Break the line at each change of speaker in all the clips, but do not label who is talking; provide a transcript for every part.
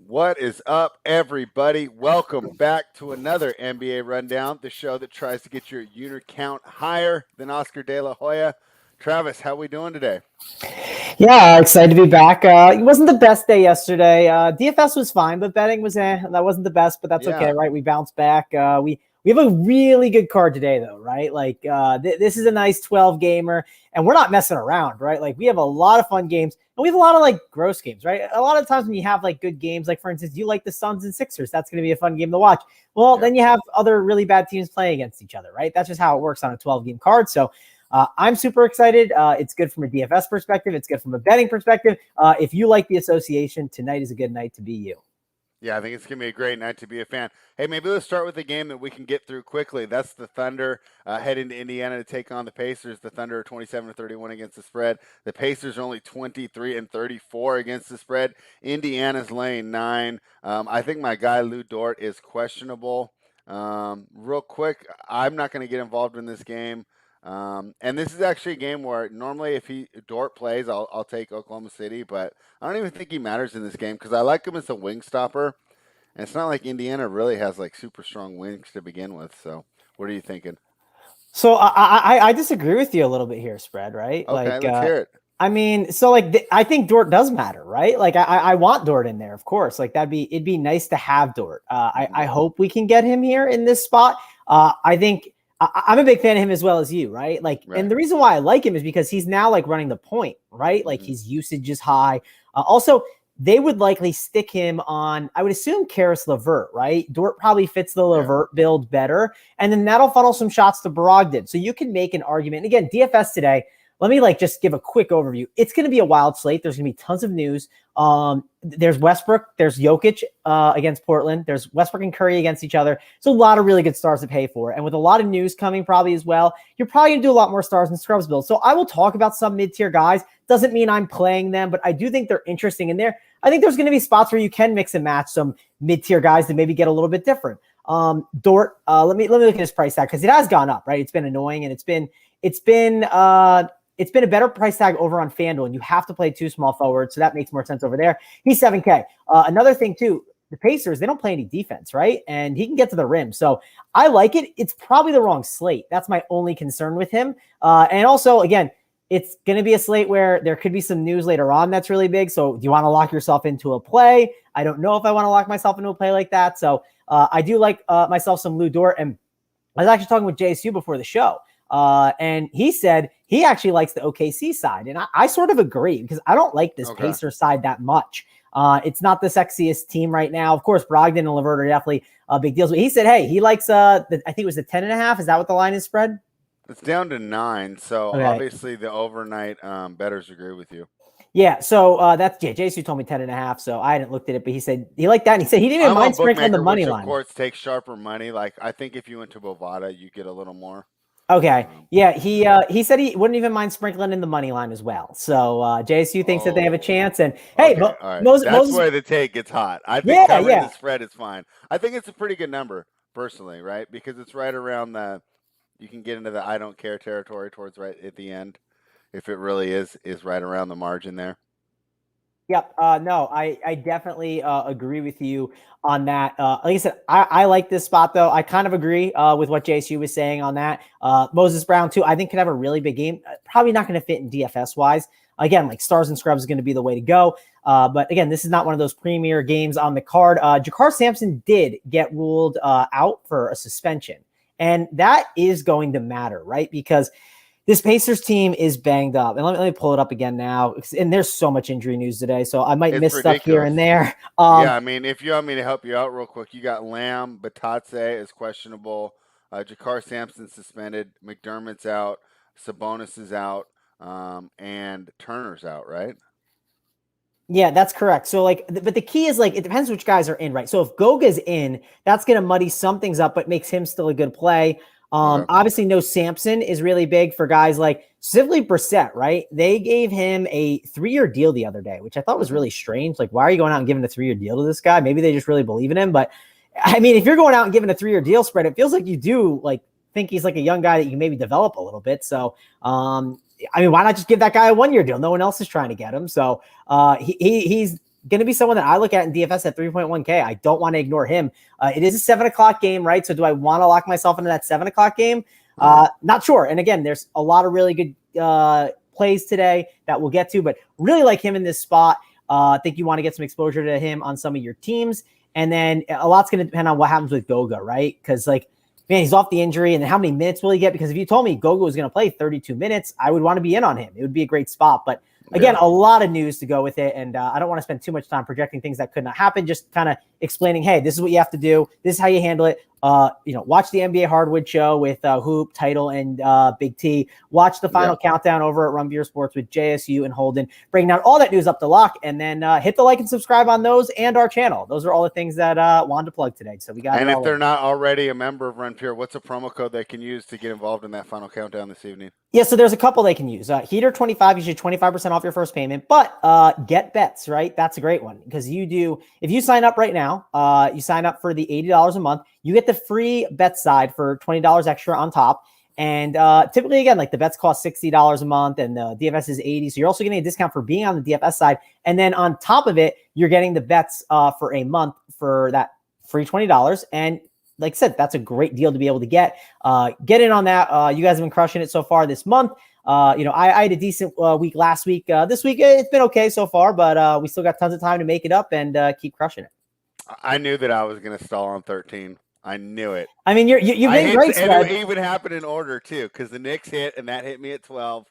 What is up, everybody? Welcome back to another NBA Rundown, the show that tries to get your unit count higher than Oscar De La Hoya. Travis, how we doing today?
Yeah, excited to be back. It wasn't the best day yesterday. DFS was fine, but betting was that wasn't the best, but that's okay,
Yeah,
right? We bounced back. We have a really good card today, though, right? Like this is a nice 12 gamer, and we're not messing around, right? Like we have a lot of fun games, and we have a lot of like gross games, right? A lot of times when you have like good games, like for instance, you like the Suns and Sixers, that's going to be a fun game to watch. Well, then you have other really bad teams playing against each other, right? That's just how it works on a 12 game card. So I'm super excited. It's good from a DFS perspective. It's good from a betting perspective. If you like the association, tonight is a good night to be you.
Yeah, I think it's going to be a great night to be a fan. Hey, maybe let's start with a game that we can get through quickly. That's the Thunder heading to Indiana to take on the Pacers. The Thunder are 27-31 against the spread. The Pacers are only 23-34 against the spread. Indiana's laying 9. I think my guy Lou Dort is questionable. Real quick, I'm not going to get involved in this game. And this is actually a game where normally if Dort plays, I'll take Oklahoma City, but I don't even think he matters in this game because I like him as a wing stopper. And it's not like Indiana really has like super strong wings to begin with. So what are you thinking?
So I disagree with you a little bit here, spread, right?
Okay, let's hear it.
I mean, so like I think Dort does matter, right? Like I want Dort in there, of course. Like it'd be nice to have Dort. I hope we can get him here in this spot. I think I'm a big fan of him as well as you, right? Like, right. And the reason why I like him is because he's now like running the point, right? Like his usage is high. Also, they would likely stick him on, I would assume, Karis LeVert, right? Dort probably fits the LeVert build better. And then that'll funnel some shots to Brogdon. So you can make an argument. And again, DFS today, let me like just give a quick overview. It's going to be a wild slate. There's going to be tons of news. There's Westbrook. There's Jokic against Portland. There's Westbrook and Curry against each other. So a lot of really good stars to pay for. And with a lot of news coming probably as well, you're probably going to do a lot more stars and scrubs builds. So I will talk about some mid-tier guys. Doesn't mean I'm playing them, but I do think they're interesting in there. I think there's going to be spots where you can mix and match some mid-tier guys that maybe get a little bit different. Dort, let me look at his price tag because it has gone up, right? It's been annoying and it's been a better price tag over on FanDuel, and you have to play 2 small forwards, so that makes more sense over there. He's 7K. Another thing, too, the Pacers, they don't play any defense, right? And he can get to the rim. So I like it. It's probably the wrong slate. That's my only concern with him. And also, again, it's going to be a slate where there could be some news later on that's really big. So do you want to lock yourself into a play? I don't know if I want to lock myself into a play like that. So I do like myself some Lou Dort. And I was actually talking with JSU before the show. And he said he actually likes the OKC side. And I sort of agree because I don't like this Pacer side that much. It's not the sexiest team right now. Of course, Brogdon and LeVert are definitely big deals. But he said, hey, he likes, I think it was the 10.5. Is that what the line is spread?
It's down to 9. So obviously the overnight bettors agree with you.
Yeah, so JSU told me 10.5, so I hadn't looked at it, but he said he liked that, and he said he didn't even mind sprinkling the money line.
Of course, take sharper money. Like I think if you went to Bovada, you get a little more.
Okay. Yeah, he said he wouldn't even mind sprinkling in the money line as well. So JSU thinks that they have a chance. And hey,
Moses, that's where the take gets hot. I think covering the spread is fine. I think it's a pretty good number personally, right? Because it's right around you can get into the I don't care territory towards right at the end, if it really is right around the margin there.
Yep. No, I definitely agree with you on that. Like I said, I like this spot, though. I kind of agree with what JSU was saying on that. Moses Brown, too, I think could have a really big game. Probably not going to fit in DFS-wise. Again, like stars and scrubs is going to be the way to go. But again, this is not one of those premier games on the card. Jakar Sampson did get ruled out for a suspension. And that is going to matter, right? Because this Pacers team is banged up. And let me pull it up again now. And there's so much injury news today, so I might miss ridiculous stuff here and there.
Yeah, I mean, if you want me to help you out real quick, you got Lamb, Batatse is questionable. Jakar Sampson suspended. McDermott's out. Sabonis is out. And Turner's out, right?
Yeah, that's correct. So but the key is it depends which guys are in, right? So if Goga's in, that's going to muddy some things up, but makes him still a good play. Obviously no Sampson is really big for guys like specifically Brissett, right? They gave him a 3-year deal the other day, which I thought was really strange. Like, why are you going out and giving a 3-year deal to this guy? Maybe they just really believe in him. But I mean, if you're going out and giving a 3-year deal spread, it feels like you do think he's like a young guy that you can maybe develop a little bit. So, I mean, why not just give that guy a 1-year deal? No one else is trying to get him. So he's going to be someone that I look at in DFS at 3.1K. I don't want to ignore him. It is a 7 o'clock game, right? So do I want to lock myself into that 7 o'clock game? Not sure. And again, there's a lot of really good plays today that we'll get to, but really like him in this spot. I think you want to get some exposure to him on some of your teams. And then a lot's going to depend on what happens with Goga, right? Because man, he's off the injury, and then how many minutes will he get? Because if you told me Goga was going to play 32 minutes, I would want to be in on him. It would be a great spot. But again, a lot of news to go with it, and I don't want to spend too much time projecting things that could not happen. Just kind of explaining, hey, this is what you have to do. This is how you handle it. Watch the NBA Hardwood show with Hoop, Title, and Big T. Watch the final countdown over at Run Beer Sports with JSU and Holden. Bring down all that news up to lock, and then hit the like and subscribe on those and our channel. Those are all the things that wanted to plug today. So we got.
And if they're not already a member of Run Pure, what's a promo code they can use to get involved in that final countdown this evening?
Yeah, so there's a couple they can use. Heater 25, you get 25% off your first payment, but get bets, right? That's a great one because if you sign up right now, you sign up for the $80 a month, you get the free bet side for $20 extra on top. And typically, again, like the bets cost $60 a month and the DFS is $80. So you're also getting a discount for being on the DFS side. And then on top of it, you're getting the bets for a month for that free $20. And like I said, that's a great deal to be able to get. Get in on that. You guys have been crushing it so far this month. I had a decent week last week. This week, it's been okay so far, but we still got tons of time to make it up and keep crushing it.
I knew that I was going to stall on 13. I knew it.
I mean, you've been great.
And it even happened in order, too, because the Knicks hit, and that hit me at 12.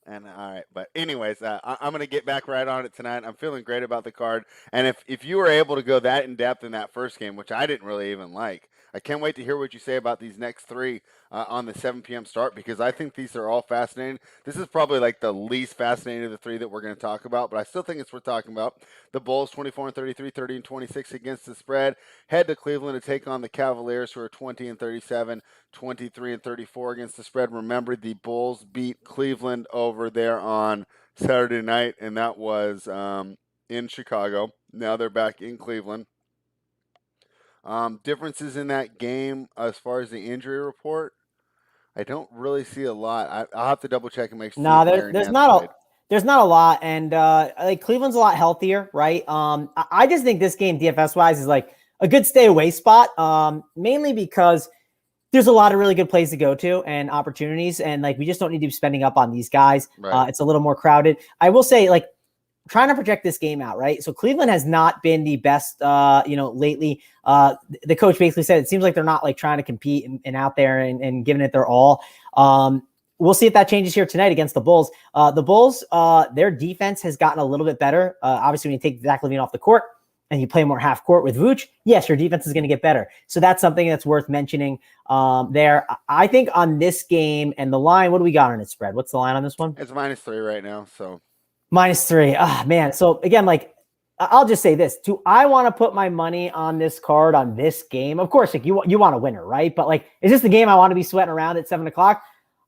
And all right, but anyways, I'm going to get back right on it tonight. I'm feeling great about the card. And if you were able to go that in depth in that first game, which I didn't really even like, I can't wait to hear what you say about these next three on the 7 p.m. start, because I think these are all fascinating. This is probably like the least fascinating of the three that we're going to talk about, but I still think it's worth talking about. The Bulls 24-33, 30-26 against the spread. Head to Cleveland to take on the Cavaliers, who are 20-37, 23-34 against the spread. Remember, the Bulls beat Cleveland over there on Saturday night, and that was in Chicago. Now they're back in Cleveland. Differences in that game as far as the injury report, I don't really see a lot. I'll have to double check and make sure.
No, there's not a lot, and like Cleveland's a lot healthier, right? I just think this game DFS wise is like a good stay away spot, mainly because there's a lot of really good plays to go to and opportunities, and like we just don't need to be spending up on these guys. Right. It's a little more crowded. I will say, like, trying to project this game out, right? So Cleveland has not been the best, lately. The coach basically said it seems like they're not like trying to compete and out there and giving it their all. We'll see if that changes here tonight against the Bulls. The Bulls, their defense has gotten a little bit better. Obviously, when you take Zach LaVine off the court and you play more half court with Vooch, yes, your defense is going to get better. So that's something that's worth mentioning there. I think on this game and the line, what do we got on its spread? What's the line on this one?
It's -3 right now, so.
-3. Man. So again, like, I'll just say this. Do I want to put my money on this card on this game? Of course, like you want a winner, right? But like, is this the game I want to be sweating around at 7 o'clock?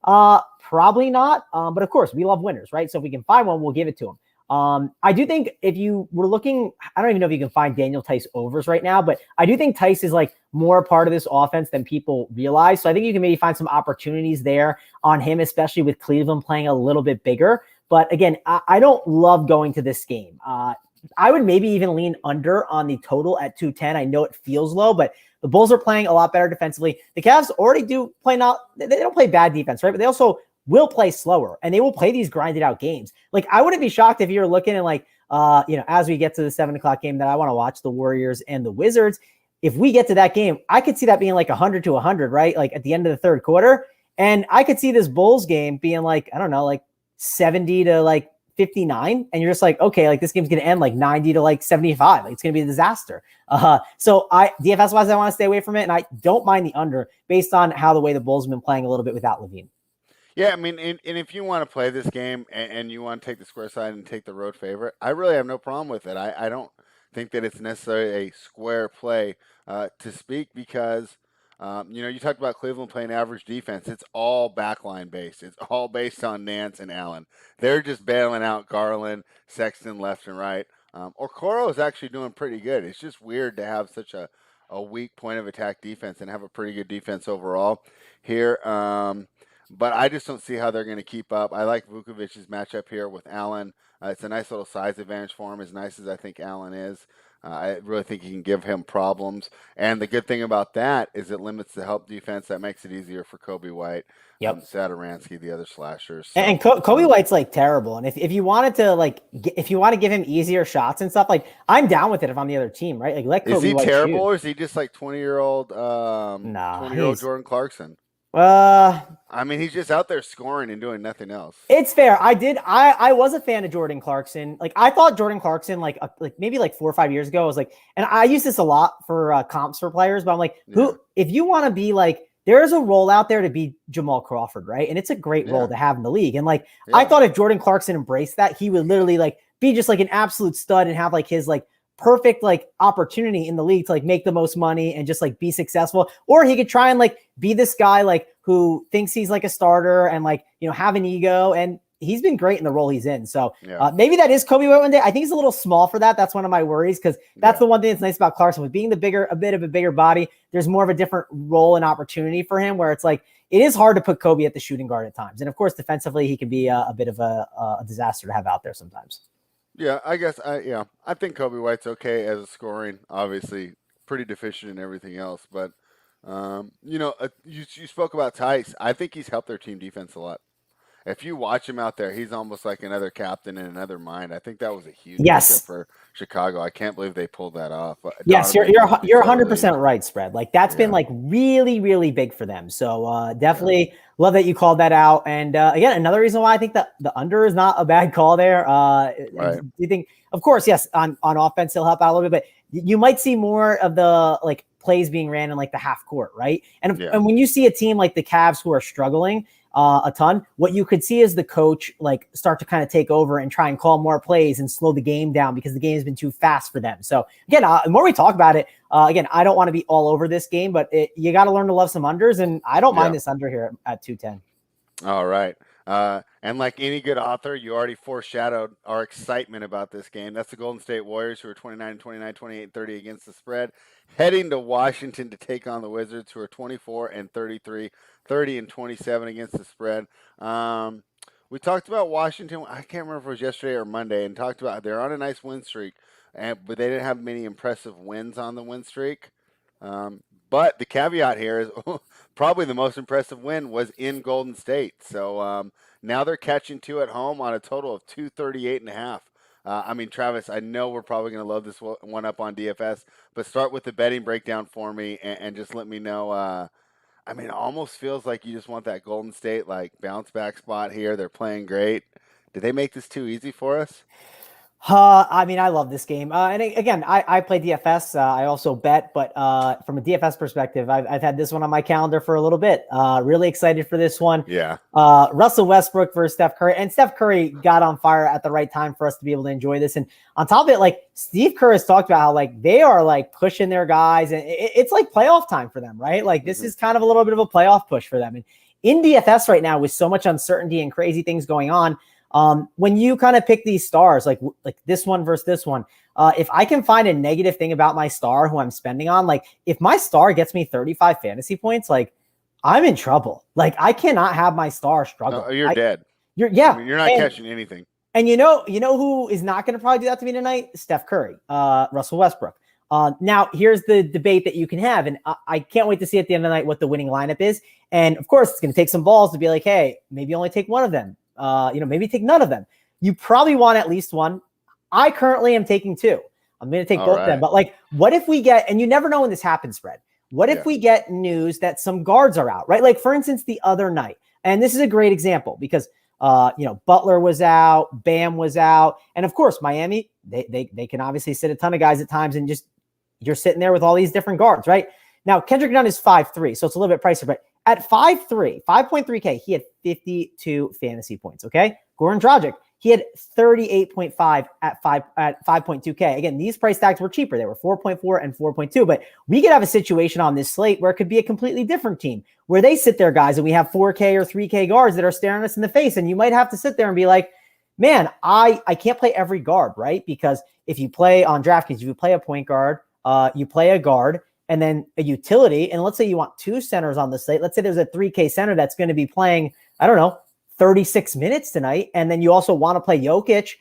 Probably not. But of course, we love winners, right? So if we can find one, we'll give it to them. I do think if you were looking, I don't even know if you can find Daniel Tice overs right now, but I do think Tice is like more a part of this offense than people realize. So I think you can maybe find some opportunities there on him, especially with Cleveland playing a little bit bigger. But again, I don't love going to this game. I would maybe even lean under on the total at 210. I know it feels low, but the Bulls are playing a lot better defensively. The Cavs already do play they don't play bad defense, right? But they also will play slower, and they will play these grinded out games. Like, I wouldn't be shocked if you're looking at like, as we get to the 7 o'clock game that I want to watch, the Warriors and the Wizards. If we get to that game, I could see that being like 100-100, right? Like at the end of the third quarter. And I could see this Bulls game being like, I don't know, like 70 to like 59, and you're just like, okay, like this game's gonna end like 90 to like 75. Like, it's gonna be a disaster. So DFS wise, I want to stay away from it, and I don't mind the under based on how the way the Bulls have been playing a little bit without LaVine.
Yeah, I mean, and if you want to play this game and you want to take the square side and take the road favorite, I really have no problem with it. I don't think that it's necessarily a square play to speak, because you talked about Cleveland playing average defense. It's all backline based. It's all based on Nance and Allen. They're just bailing out Garland, Sexton left and right. Okoro is actually doing pretty good. It's just weird to have such a weak point of attack defense and have a pretty good defense overall here. but I just don't see how they're going to keep up. I like Vukovic's matchup here with Allen. It's a nice little size advantage for him, as nice as I think Allen is. I really think he can give him problems. And the good thing about that is it limits the help defense. That makes it easier for Kobe White,
Yep.
Sadaransky, the other slashers. So,
And Kobe White's like terrible. And if you wanted to if you want to give him easier shots and stuff, like I'm down with it if I'm the other team, right? Like let Kobe
is he
White
terrible
shoot.
or is he just like 20-year-old
Nah,
20-year-old Jordan Clarkson?
Uh,
I mean, he's just out there scoring and doing nothing else.
it's fair. I was a fan of Jordan Clarkson. Like I thought Jordan Clarkson, like maybe like 4 or 5 years ago, I was like, and I use this a lot for comps for players, but I'm like, if you want to be like, there is a role out there to be Jamal Crawford, right? And it's a great role to have in the league. And like, I thought if Jordan Clarkson embraced that, he would literally like be just like an absolute stud and have like his like perfect like opportunity in the league to like make the most money and just like be successful. Or he could try and like be this guy like who thinks he's like a starter and like, you know, have an ego. And he's been great in the role he's in. So maybe that is Kobe White one day. I think he's a little small for that. That's one of my worries because that's the one thing that's nice about Clarkson with being a bit of a bigger body. There's more of a different role and opportunity for him where it's like, it is hard to put Kobe at the shooting guard at times. And of course, defensively, he can be a bit of a disaster to have out there sometimes.
Yeah, I guess I think Kobe White's okay as a scoring. Obviously, pretty deficient in everything else, but you spoke about Tice. I think he's helped their team defense a lot. If you watch him out there, he's almost like another captain in another mind. I think that was a huge pickup for Chicago. I can't believe they pulled that off.
Yes, you're 100% right, Spread. Like that's been like really, really big for them. So definitely love that you called that out. And again, another reason why I think that the under is not a bad call there. Do you think, of course, yes, on offense he'll help out a little bit, but you might see more of the like plays being ran in like the half court, right? And when you see a team like the Cavs who are struggling a ton, what you could see is the coach like start to kind of take over and try and call more plays and slow the game down because the game has been too fast for them. So again, the more we talk about it, again, I don't want to be all over this game, but you got to learn to love some unders, and I don't mind this under here at 210.
All right. And like any good author, you already foreshadowed our excitement about this game. That's the Golden State Warriors, who are 29-29, 28-30 against the spread, heading to Washington to take on the Wizards, who are 24-33, 30-27 against the spread. We talked about Washington. I can't remember if it was yesterday or Monday, and talked about they're on a nice win streak, but they didn't have many impressive wins on the win streak. But the caveat here is probably the most impressive win was in Golden State. So now they're catching 2 at home on a total of 238.5. I mean, Travis, I know we're probably going to load this one up on DFS, but start with the betting breakdown for me and just let me know. I mean, it almost feels like you just want that Golden State like bounce back spot here. They're playing great. Did they make this too easy for us?
I mean, I love this game. And again, I play DFS. I also bet, but from a DFS perspective, I've had this one on my calendar for a little bit. Really excited for this one.
Yeah.
Russell Westbrook versus Steph Curry. And Steph Curry got on fire at the right time for us to be able to enjoy this. And on top of it, like Steve Kerr has talked about how like they are like pushing their guys. And it's like playoff time for them, right? Like this is kind of a little bit of a playoff push for them. And in DFS right now with so much uncertainty and crazy things going on, when you kind of pick these stars, like this one versus this one, if I can find a negative thing about my star who I'm spending on, like if my star gets me 35 fantasy points, like I'm in trouble. Like I cannot have my star struggle.
No, you're dead.
You're
not catching anything.
And you know who is not going to probably do that to me tonight? Steph Curry, Russell Westbrook. Now here's the debate that you can have. And I can't wait to see at the end of the night what the winning lineup is. And of course it's going to take some balls to be like, hey, maybe only take one of them. Maybe take none of them. You probably want at least one. I currently am taking 2. I'm going to take both of them. But like, what if we get, and you never know when this happens, Fred. What if we get news that some guards are out, right? Like for instance, the other night, and this is a great example because, Butler was out, Bam was out. And of course, Miami, they can obviously sit a ton of guys at times and just, you're sitting there with all these different guards, right? Now, Kendrick Nunn is 5'3", so it's a little bit pricier, but at 5'3", 5.3K, he had 52 fantasy points, okay? Goran Dragic, he had 38.5 at 5.2K. Again, these price tags were cheaper. They were 4.4 and 4.2, but we could have a situation on this slate where it could be a completely different team, where they sit there, guys, and we have 4K or 3K guards that are staring us in the face, and you might have to sit there and be like, man, I can't play every guard, right? Because if you play on DraftKings, you play a point guard, you play a guard, and then a utility. And let's say you want 2 centers on the slate. Let's say there's a 3K center that's going to be playing, I don't know, 36 minutes tonight. And then you also want to play Jokic.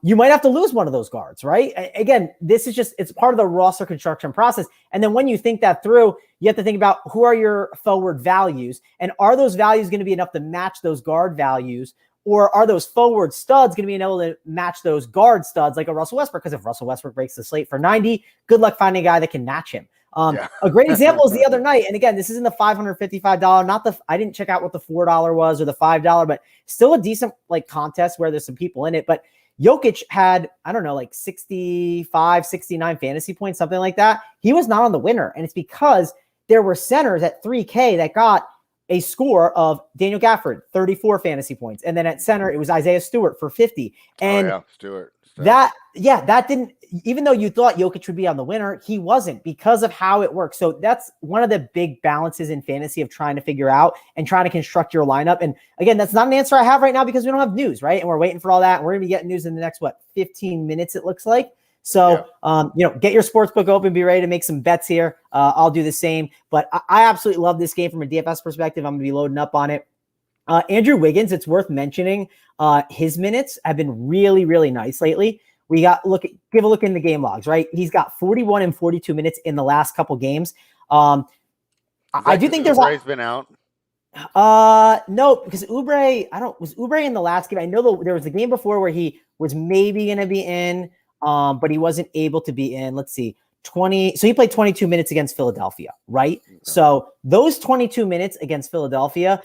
You might have to lose one of those guards, right? Again, this is just, it's part of the roster construction process. And then when you think that through, you have to think about who are your forward values, and are those values going to be enough to match those guard values, or are those forward studs going to be able to match those guard studs like a Russell Westbrook? Because if Russell Westbrook breaks the slate for 90, good luck finding a guy that can match him. A great example is the other night. And again, this isn't the $555, I didn't check out what the $4 was or the $5, but still a decent like contest where there's some people in it. But Jokic had, I don't know, like 65, 69 fantasy points, something like that. He was not on the winner. And it's because there were centers at 3K that got a score of Daniel Gafford, 34 fantasy points. And then at center, it was Isaiah Stewart for 50. And
Stewart.
That didn't, even though you thought Jokic would be on the winner, he wasn't, because of how it works. So that's one of the big balances in fantasy of trying to figure out and trying to construct your lineup. And again, that's not an answer I have right now because we don't have news, right? And we're waiting for all that. And we're going to be getting news in the next, 15 minutes, it looks like. So, get your sports book open, be ready to make some bets here. I'll do the same, but I absolutely love this game from a DFS perspective. I'm going to be loading up on it. Andrew Wiggins, it's worth mentioning, his minutes have been really, really nice lately. We got give a look in the game logs, right? He's got 41 and 42 minutes in the last couple games. I do think
Oubre's been out.
No, because was Oubre in the last game? I know there was a game before where he was maybe going to be in, but he wasn't able to be in. Let's see. So he played 22 minutes against Philadelphia, right? Okay. So those 22 minutes against Philadelphia,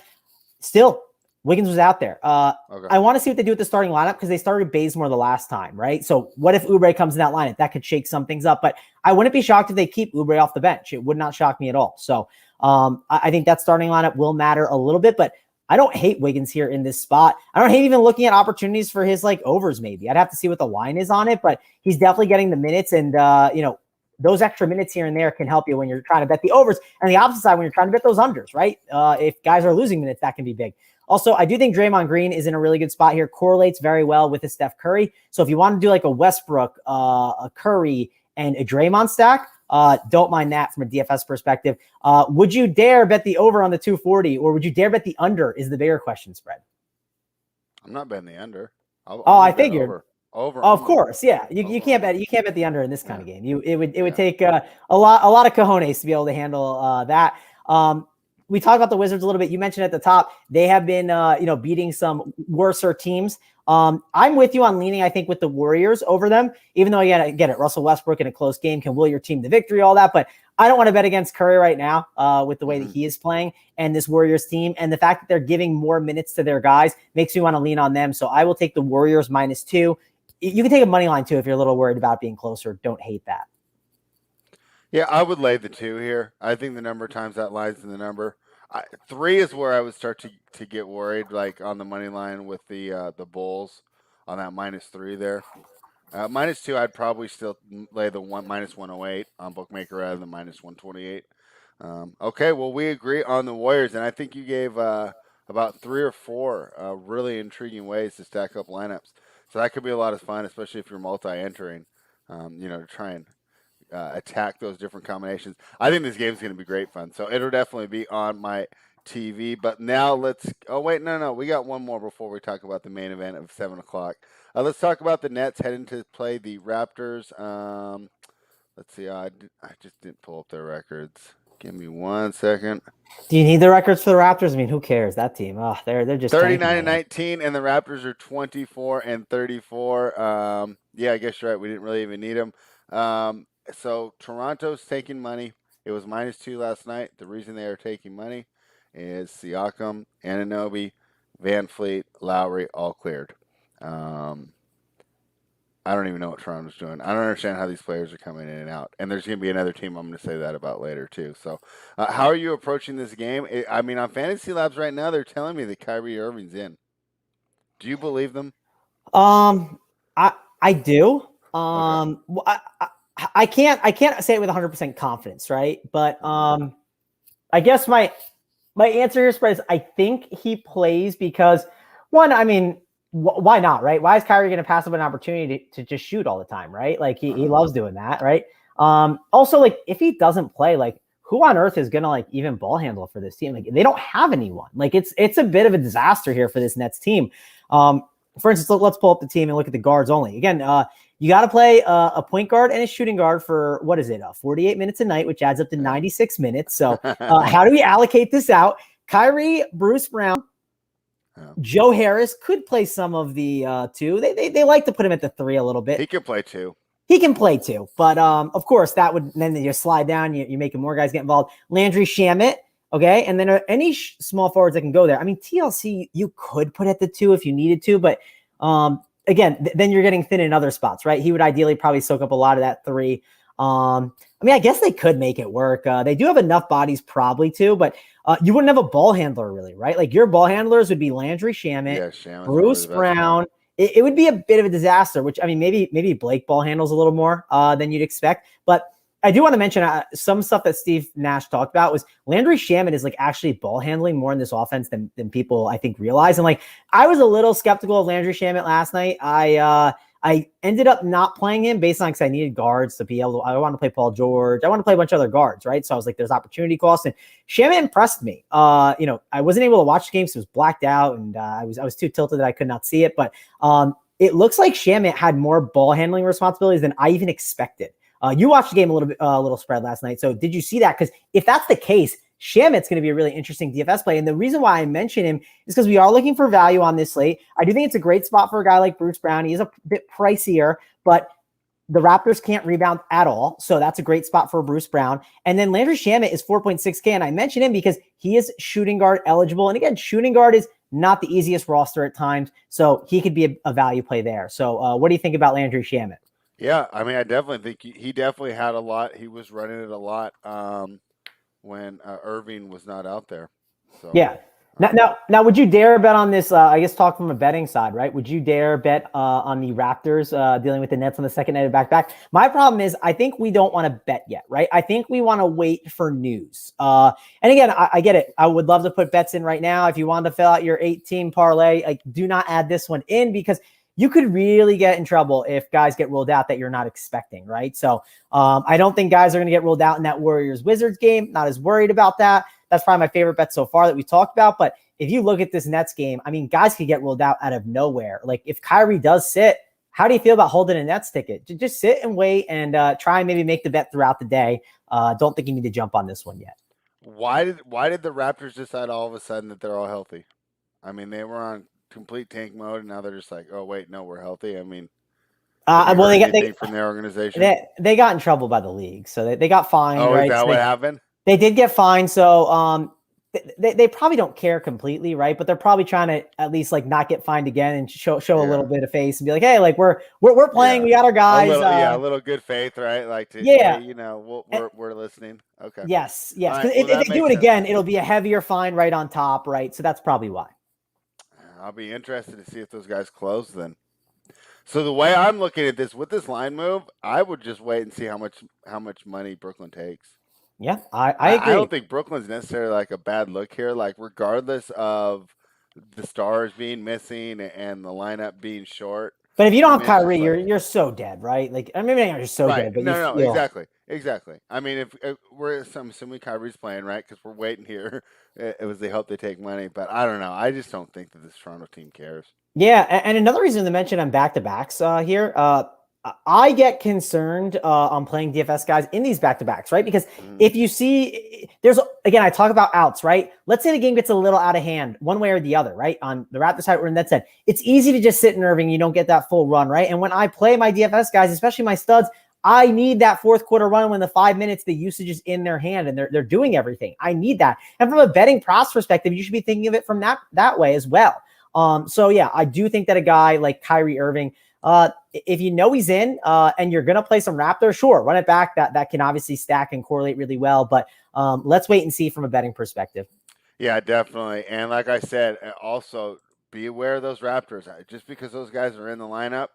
still, Wiggins was out there. Okay. I want to see what they do with the starting lineup because they started Bazemore the last time, right? So what if Oubre comes in that lineup? That could shake some things up. But I wouldn't be shocked if they keep Oubre off the bench. It would not shock me at all. So I think that starting lineup will matter a little bit. But I don't hate Wiggins here in this spot. I don't hate even looking at opportunities for his like overs maybe. I'd have to see what the line is on it. But he's definitely getting the minutes. And, those extra minutes here and there can help you when you're trying to bet the overs. And the opposite side, when you're trying to bet those unders, right? If guys are losing minutes, that can be big. Also, I do think Draymond Green is in a really good spot here. Correlates very well with a Steph Curry. So if you want to do like a Westbrook, a Curry, and a Draymond stack, don't mind that from a DFS perspective. Would you dare bet the over on the 240, or would you dare bet the under is the bigger question spread?
I'm not betting the under.
I figured.
Over.
Of course, yeah. You can't bet the under in this kind of game. It would take a lot of cojones to be able to handle that. We talked about the Wizards a little bit. You mentioned at the top they have been beating some worser teams. I'm with you on leaning, I think, with the Warriors over them, even though I get it. Russell Westbrook in a close game can will your team to victory, all that. But I don't want to bet against Curry right now with the way that he is playing and this Warriors team. And the fact that they're giving more minutes to their guys makes me want to lean on them. So I will take the Warriors -2. You can take a money line too if you're a little worried about being closer. Don't hate that.
Yeah, I would lay the 2 here. I think the number of times that lies in the number. 3 is where I would start to get worried, like on the money line with the Bulls on that -3 there. -2, I'd probably still lay the -108 on Bookmaker rather than -128. Okay, well, we agree on the Warriors, and I think you gave about 3 or 4 really intriguing ways to stack up lineups. So that could be a lot of fun, especially if you're multi-entering, to try and attack those different combinations. I think this game is going to be great fun. So it'll definitely be on my TV. But now no. We got one more before we talk about the main event of 7 o'clock. Let's talk about the Nets heading to play the Raptors. Let's see. I just didn't pull up their records. Give me 1 second.
Do you need the records for the Raptors? I mean, who cares? That team, they're just
39-19, and the Raptors are 24-34. Yeah, I guess you're right. We didn't really even need them. So Toronto's taking money. It was -2 last night. The reason they are taking money is Siakam, Anunoby, Van Fleet, Lowry, all cleared. I don't even know what Toronto's doing. I don't understand how these players are coming in and out. And there's going to be another team I'm going to say that about later, too. So how are you approaching this game? On Fantasy Labs right now, they're telling me that Kyrie Irving's in. Do you believe them?
I do.
Okay.
Well, I can't say it with 100% confidence, right? But I guess my answer here, Spread, is I think he plays because, one, why not, right? Why is Kyrie going to pass up an opportunity to just shoot all the time, right? Like he loves doing that, right? Also, like if he doesn't play, like who on earth is gonna like even ball handle for this team? Like they don't have anyone. Like it's a bit of a disaster here for this Nets team. For instance, let's pull up the team and look at the guards only. Again, you got to play a point guard and a shooting guard for, what is it, 48 minutes a night, which adds up to 96 minutes. So how do we allocate this out? Kyrie, Bruce Brown, Joe Harris could play some of the two. They like to put him at the three a little bit.
He could play two.
He can play two. But, of course, that would then you slide down. You're making more guys get involved. Landry Shamet. Okay, and then any small forwards that can go there. I mean, TLC you could put at the two if you needed to, but again, then you're getting thin in other spots, right? He would ideally probably soak up a lot of that three. I mean, I guess they could make it work. They do have enough bodies probably too, but you wouldn't have a ball handler really, right? Like your ball handlers would be Landry Shamet, Bruce Brown. It would be a bit of a disaster, which I mean, maybe Blake ball handles a little more than you'd expect, but I do want to mention some stuff that Steve Nash talked about was Landry Shamet is like actually ball handling more in this offense than people I think realize. And like, I was a little skeptical of Landry Shamet last night. I ended up not playing him based on because I needed guards to be able to, I want to play Paul George. I want to play a bunch of other guards, right? So I was like, there's opportunity cost, and Shamet impressed me. I wasn't able to watch the game because it was blacked out and I was too tilted that I could not see it. But it looks like Shamet had more ball handling responsibilities than I even expected. You watched the game a little spread last night. So did you see that? Because if that's the case, Shamet's going to be a really interesting DFS play. And the reason why I mention him is because we are looking for value on this slate. I do think it's a great spot for a guy like Bruce Brown. He is a bit pricier, but the Raptors can't rebound at all. So that's a great spot for Bruce Brown. And then Landry Shamet is 4.6K. And I mention him because he is shooting guard eligible. And again, shooting guard is not the easiest roster at times. So he could be a value play there. So what do you think about Landry Shamet?
Yeah, I mean, I definitely think he definitely had a lot. He was running it a lot when Irving was not out there. So
yeah. Now, would you dare bet on this? I guess talk from a betting side, right? Would you dare bet on the Raptors dealing with the Nets on the second night of back-to-back? My problem is I think we don't want to bet yet, right? I think we want to wait for news. And again, I get it. I would love to put bets in right now. If you wanted to fill out your 8-team parlay, like do not add this one in because you could really get in trouble if guys get ruled out that you're not expecting, right? So I don't think guys are going to get ruled out in that Warriors-Wizards game. Not as worried about that. That's probably my favorite bet so far that we talked about. But if you look at this Nets game, I mean, guys could get ruled out of nowhere. Like if Kyrie does sit, how do you feel about holding a Nets ticket? Just sit and wait and try and maybe make the bet throughout the day. Don't think you need to jump on this one yet.
Why did the Raptors decide all of a sudden that they're all healthy? I mean, they were on complete tank mode, and now they're just like, oh wait, no, we're healthy. I mean,
well, they
from their organization.
They got in trouble by the league, so they got fined.
Oh,
right?
Is that
so
what happened?
They did get fined, so they probably don't care completely, right? But they're probably trying to at least like not get fined again and show a little bit of face and be like, hey, like we're playing, we got our guys.
A little good faith, right? Like we're listening. Okay.
Yes. Right, if they do it again, it'll be a heavier fine right on top, right? So that's probably why.
I'll be interested to see if those guys close then. So the way I'm looking at this with this line move, I would just wait and see how much money Brooklyn takes.
Yeah, I agree.
I don't think Brooklyn's necessarily like a bad look here. Like regardless of the stars being missing and the lineup being short.
But if you don't have Kyrie, you're so dead, right? Like I mean, you're so dead. But
no, exactly. I mean, if I'm assuming Kyrie's playing, right? Because we're waiting here. It was they hope they take money, but I don't know. I just don't think that this Toronto team cares.
Yeah, and another reason to mention on back-to-backs here, I get concerned on playing DFS guys in these back-to-backs, right? Because if you see, I talk about outs, right? Let's say the game gets a little out of hand one way or the other, right? On the Raptors side or in that side, it's easy to just sit in Irving. You don't get that full run, right? And when I play my DFS guys, especially my studs, I need that fourth quarter run when the 5 minutes, the usage is in their hand and they're doing everything. I need that. And from a betting props perspective, you should be thinking of it from that way as well. So yeah, I do think that a guy like Kyrie Irving, if you know he's in and you're going to play some Raptors, sure, run it back. That can obviously stack and correlate really well. But let's wait and see from a betting perspective.
Yeah, definitely. And like I said, also be aware of those Raptors. Just because those guys are in the lineup,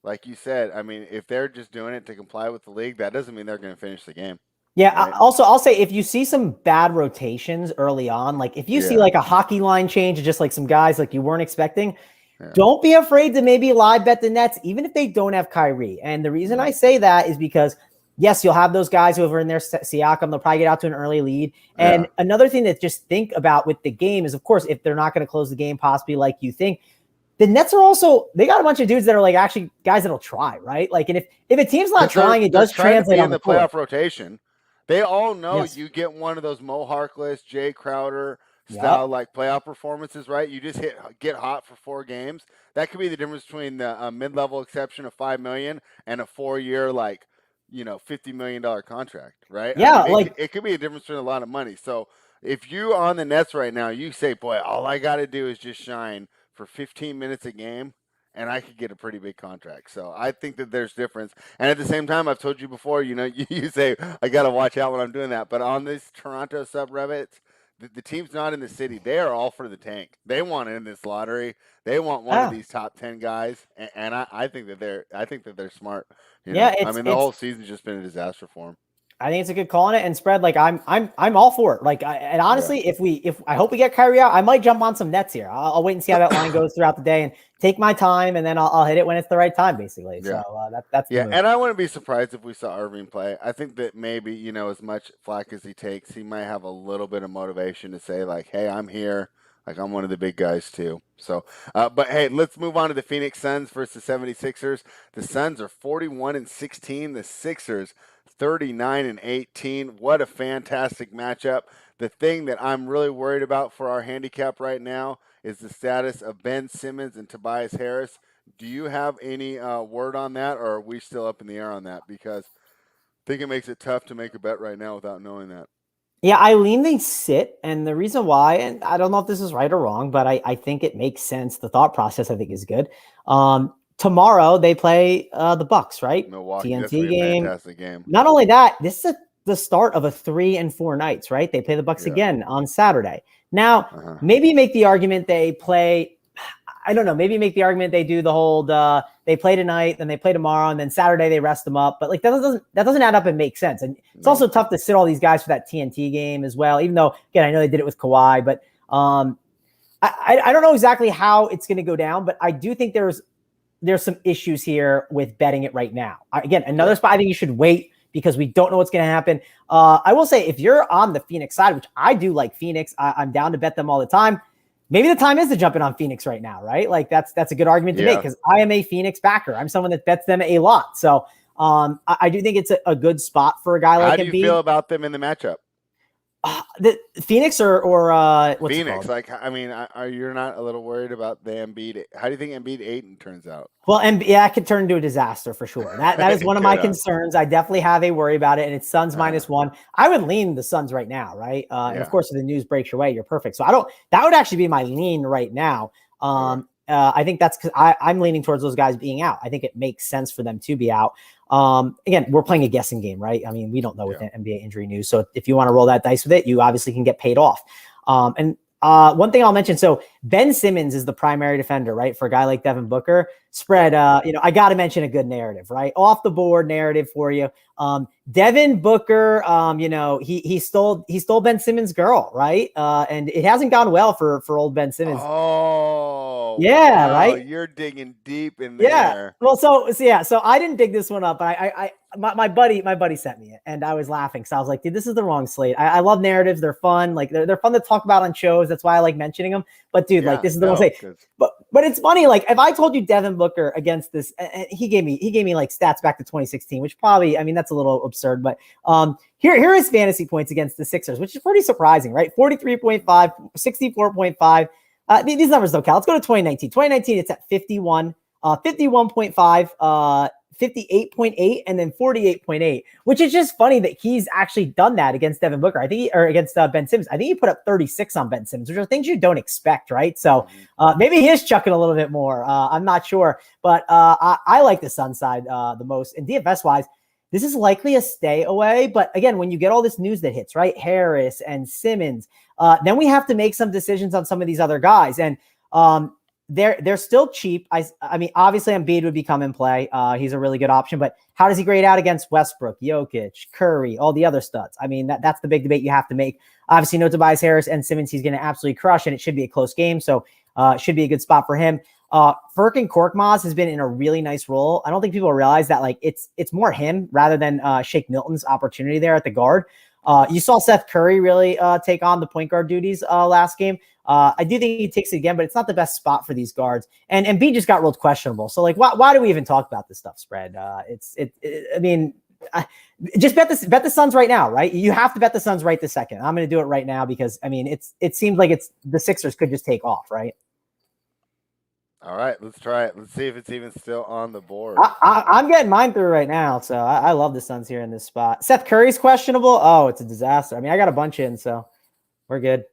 like you said, I mean, if they're just doing it to comply with the league, that doesn't mean they're going to finish the game.
Yeah. Right? Also, I'll say if you see some bad rotations early on, like if you see like a hockey line change, just like some guys like you weren't expecting, don't be afraid to maybe live bet the Nets, even if they don't have Kyrie. And the reason I say that is because yes, you'll have those guys who are in there, Siakam, they'll probably get out to an early lead. And another thing that just think about with the game is, of course, if they're not going to close the game possibly like you think, the Nets are also, they got a bunch of dudes that are like actually guys that'll try, right? Like, and if a team's not trying, it does translate on
the playoff rotation. They all know you get one of those Mo Harkless, Jay Crowder style like playoff performances, right? You just get hot for 4 games. That could be the difference between the mid-level exception of $5 million and a 4-year $50 million contract, right?
Yeah,
it could be a difference between a lot of money. So if you on the Nets right now, you say, boy, all I got to do is just shine for 15 minutes a game, and I could get a pretty big contract. So I think that there's difference. And at the same time, I've told you before, you say, I got to watch out when I'm doing that. But on this Toronto subreddits, the team's not in the city. They are all for the tank. They want in this lottery. They want one of these top 10 guys. And I think that they're smart. The whole season's just been a disaster for them.
I think it's a good call on it, and spread. Like I'm all for it. And honestly, if I hope we get Kyrie out, I might jump on some Nets here. I'll wait and see how that line goes throughout the day and take my time, and then I'll hit it when it's the right time, basically. Yeah. So that's the move.
And I wouldn't be surprised if we saw Irving play. I think that maybe as much flack as he takes, he might have a little bit of motivation to say like, hey, I'm here. Like, I'm one of the big guys, too. So, but, hey, let's move on to the Phoenix Suns versus 76ers. The Suns are 41-16. The Sixers, 39-18. What a fantastic matchup. The thing that I'm really worried about for our handicap right now is the status of Ben Simmons and Tobias Harris. Do you have any word on that, or are we still up in the air on that? Because I think it makes it tough to make a bet right now without knowing that.
Yeah, I lean they sit, and the reason why, and I don't know if this is right or wrong, but I think it makes sense. The thought process, I think, is good. Tomorrow they play the Bucks, right?
Milwaukee,
TNT game.
Fantastic game.
Not only that, this is the start of a 3 and 4 nights, right? They play the Bucks again on Saturday. Now, maybe make the argument they play. I don't know. Maybe make the argument they do the whole they play tonight, then they play tomorrow, and then Saturday they rest them up. But like that doesn't add up and make sense. And it's also tough to sit all these guys for that TNT game as well. Even though again, I know they did it with Kawhi, but I don't know exactly how it's going to go down. But I do think there's some issues here with betting it right now. Again, another spot I think you should wait because we don't know what's going to happen. I will say if you're on the Phoenix side, which I do like Phoenix, I'm down to bet them all the time. Maybe the time is to jump in on Phoenix right now, right? Like that's a good argument to make because I am a Phoenix backer. I'm someone that bets them a lot. So I do think it's a good spot for a guy like Embiid.
How do you feel about them in the matchup?
The Phoenix or what's
Phoenix? Like, I mean, are you not a little worried about the Embiid? How do you think Embiid Ayton turns out?
Well, it could turn into a disaster for sure. That is one of my concerns. I definitely have a worry about it, and it's Suns -1. I would lean the Suns right now, right? And of course, if the news breaks your way, you're perfect. So that would actually be my lean right now. I think that's because I'm leaning towards those guys being out. I think it makes sense for them to be out. Again, we're playing a guessing game, right? I mean, we don't know with the NBA injury news. So if you want to roll that dice with it, you obviously can get paid off. And one thing I'll mention, so Ben Simmons is the primary defender, right? For a guy like Devin Booker. Spread, I got to mention a good narrative, right? Off the board narrative for you. Devin Booker, he stole Ben Simmons' girl, right? And it hasn't gone well for old Ben Simmons.
Oh,
yeah, wow, right.
You're digging deep in there.
Yeah. Well, so I didn't dig this one up, but my buddy sent me it, and I was laughing. So I was like, dude, this is the wrong slate. I love narratives; they're fun. Like they're fun to talk about on shows. That's why I like mentioning them. But dude, like this is the wrong slate. But it's funny. Like if I told you Devin Booker against this, and he gave me like stats back to 2016, which probably, I mean, that's a little absurd. But here are his fantasy points against the Sixers, which is pretty surprising, right? 43.5, 64.5. These numbers don't count. Let's go to 2019. 2019, it's at 51, 51.5, 58.8, and then 48.8, which is just funny that he's actually done that against Devin Booker. Against Ben Simmons. I think he put up 36 on Ben Simmons, which are things you don't expect, right? So maybe he is chucking a little bit more. I'm not sure, but I like the Sun side the most. And DFS wise, this is likely a stay away. But again, when you get all this news that hits, right, Harris and Simmons, then we have to make some decisions on some of these other guys. And they're still cheap. I mean, obviously Embiid would become in play. He's a really good option, but how does he grade out against Westbrook, Jokic, Curry, all the other studs? I mean, that's the big debate you have to make. Obviously, no Tobias Harris and Simmons, he's going to absolutely crush, and it should be a close game. So it should be a good spot for him. Furkan Korkmaz has been in a really nice role. I don't think people realize that like it's more him rather than Shake Milton's opportunity there at the guard. You saw Seth Curry really take on the point guard duties last game. I do think he takes it again, but it's not the best spot for these guards. And Embiid just got ruled questionable. So like, why do we even talk about this stuff, Spread? I mean, just bet the Suns right now, right? You have to bet the Suns right this second. I'm going to do it right now because I mean, it seems like the Sixers could just take off, right?
All right, let's try it. Let's see if it's even still on the board.
I'm getting mine through right now, so I love the Suns here in this spot. Seth Curry's questionable. Oh, it's a disaster. I mean, I got a bunch in, so we're good.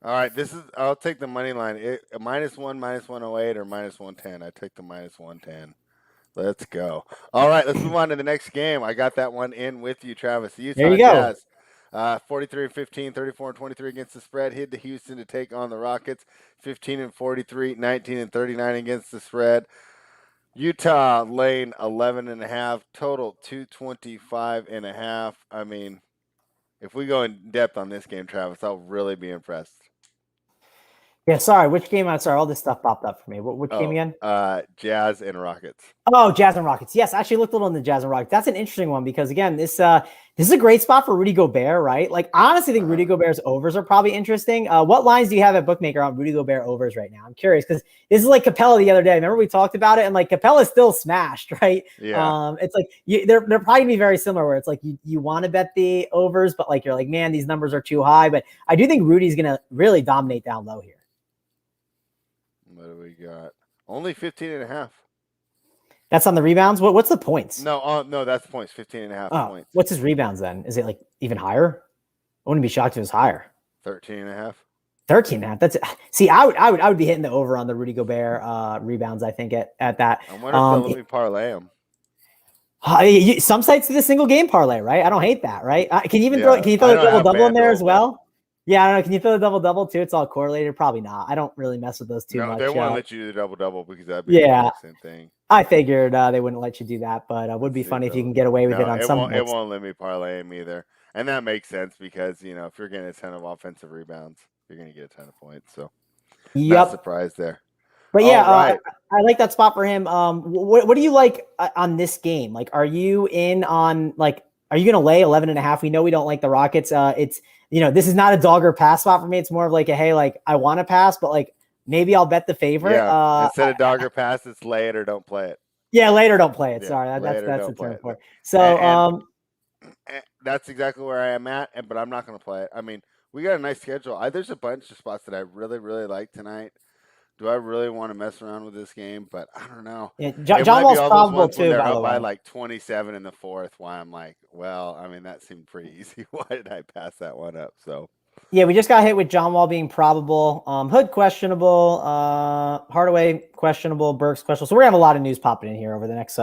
All right, I'll take the money line. -1, -108, or -110. I take the -110. Let's go. All right, let's move on to the next game. I got that one in with you, Travis. The Utah Jazz, 43-15, 34-23 against the spread. Hit to Houston to take on the Rockets, 15-43, 19-39 against the spread. Utah laying 11.5, total 225.5. I mean, if we go in depth on this game, Travis, I'll really be impressed.
Yeah, sorry. Which game? I'm sorry. All this stuff popped up for me. Which game again?
Jazz and Rockets.
Oh, Jazz and Rockets. Yes, I actually looked a little in the Jazz and Rockets. That's an interesting one because again, this is a great spot for Rudy Gobert, right? Like, I honestly think Rudy Gobert's overs are probably interesting. What lines do you have at Bookmaker on Rudy Gobert overs right now? I'm curious because this is like Capella the other day. Remember we talked about it, and like Capella's still smashed, right?
Yeah.
It's like they're probably gonna be very similar, where it's like you want to bet the overs, but like you're like, man, these numbers are too high. But I do think Rudy's gonna really dominate down low here.
What do we got? Only 15.5.
That's on the rebounds. What's the points?
No, that's points. 15.5 points.
What's his rebounds then? Is it like even higher? I wouldn't be shocked if it was higher.
13.5.
13.5. That's see, I would be hitting the over on the Rudy Gobert rebounds. I think at that.
I wonder if they'll let me parlay them.
Some sites do the single game parlay, right? I don't hate that, right? Can you throw the double in there as well? Yeah, I don't know. Can you throw the double too? It's all correlated. Probably not. I don't really mess with those too much.
They won't let you do the double because that'd be the same thing.
I figured they wouldn't let you do that, but it would be funny if you can get away with it on some.
It won't let me parlay him either, and that makes sense because if you're getting a ton of offensive rebounds, you're going to get a ton of points. So, not surprised there.
But yeah, I like that spot for him. What do you like on this game? Like, are you in on like? Are you going to lay 11.5? We know we don't like the Rockets. It's this is not a dog or pass spot for me. It's more of like hey, like I want to pass, but like. Maybe I'll bet the favorite.
Yeah. Instead of dog or pass, it's lay it or don't play it.
Yeah, lay it or don't play it. Sorry, that's the term for it. So
that's exactly where I am at, but I'm not going to play it. I mean, we got a nice schedule. There's a bunch of spots that I really, really like tonight. Do I really want to mess around with this game? But I don't know.
Yeah, John Wall's probable too.
They're up by like 27 in the fourth. Why I'm like, well, I mean, that seemed pretty easy. Why did I pass that one up? So.
Yeah, we just got hit with John Wall being probable, Hood questionable, Hardaway questionable, Burks questionable. So we're gonna have a lot of news popping in here over the next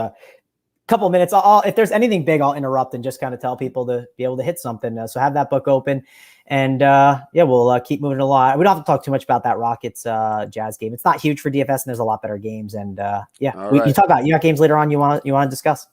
couple of minutes. If there's anything big, I'll interrupt and just kind of tell people to be able to hit something. So have that book open, and we'll keep moving along. We don't have to talk too much about that Rockets Jazz game. It's not huge for DFS, and there's a lot better games. And you talk about you got games later on you want to discuss.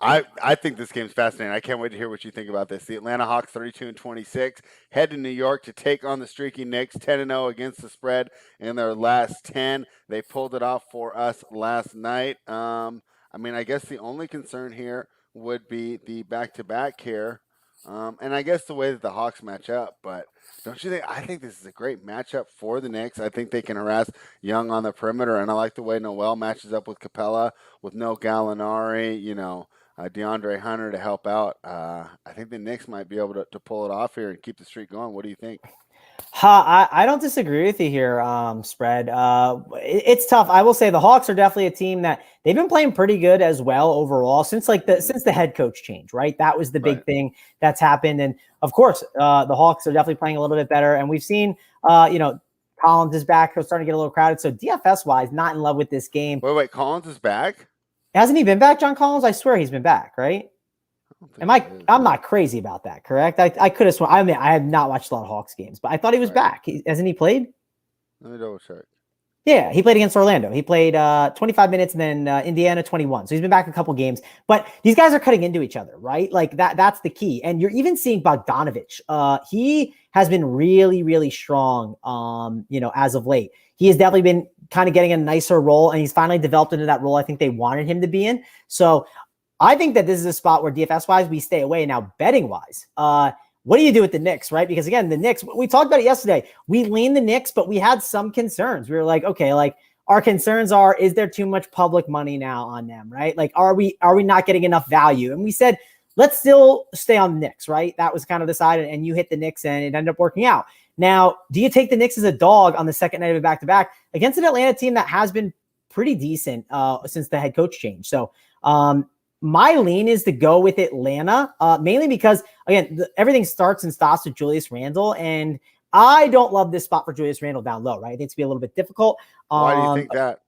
I think this game's fascinating. I can't wait to hear what you think about this. The Atlanta Hawks, 32-26, head to New York to take on the streaky Knicks, 10-0 against the spread in their last 10. They pulled it off for us last night. I mean, I guess the only concern here would be the back-to-back here, and I guess the way that the Hawks match up. But don't you think? I think this is a great matchup for the Knicks. I think they can harass Young on the perimeter, and I like the way Noel matches up with Capella, with no Gallinari, DeAndre Hunter to help out. I think the Knicks might be able to pull it off here and keep the streak going. What do you think?
I don't disagree with you here, Spread. It's tough. I will say the Hawks are definitely a team that they've been playing pretty good as well overall since the head coach change, right? That was the big thing that's happened. And of course, the Hawks are definitely playing a little bit better. And we've seen, Collins is back. They're starting to get a little crowded. So DFS wise, not in love with this game.
Wait, Collins is back?
Hasn't he been back, John Collins? I swear he's been back, right? I'm not crazy about that, correct? I could have sworn. I mean, I have not watched a lot of Hawks games, but I thought he was back. Hasn't he played?
Let me double check.
Yeah, he played against Orlando. He played 25 minutes and then Indiana 21. So he's been back a couple games. But these guys are cutting into each other, right? Like that's the key. And you're even seeing Bogdanovich. He has been really, really strong, as of late. He has definitely been kind of getting a nicer role, and he's finally developed into that role I think they wanted him to be in. So I think that this is a spot where DFS-wise, we stay away. Now, betting-wise, what do you do with the Knicks, right? Because, again, the Knicks, we talked about it yesterday. We leaned the Knicks, but we had some concerns. We were like, okay, like, our concerns are, is there too much public money now on them, right? Like, are we not getting enough value? And we said, let's still stay on the Knicks, right? That was kind of decided, and you hit the Knicks, and it ended up working out. Now, do you take the Knicks as a dog on the second night of a back-to-back against an Atlanta team that has been pretty decent since the head coach change? So, my lean is to go with Atlanta, mainly because, again, everything starts and stops with Julius Randle, and I don't love this spot for Julius Randle down low, right? I think it's be a little bit difficult.
Why do you think that?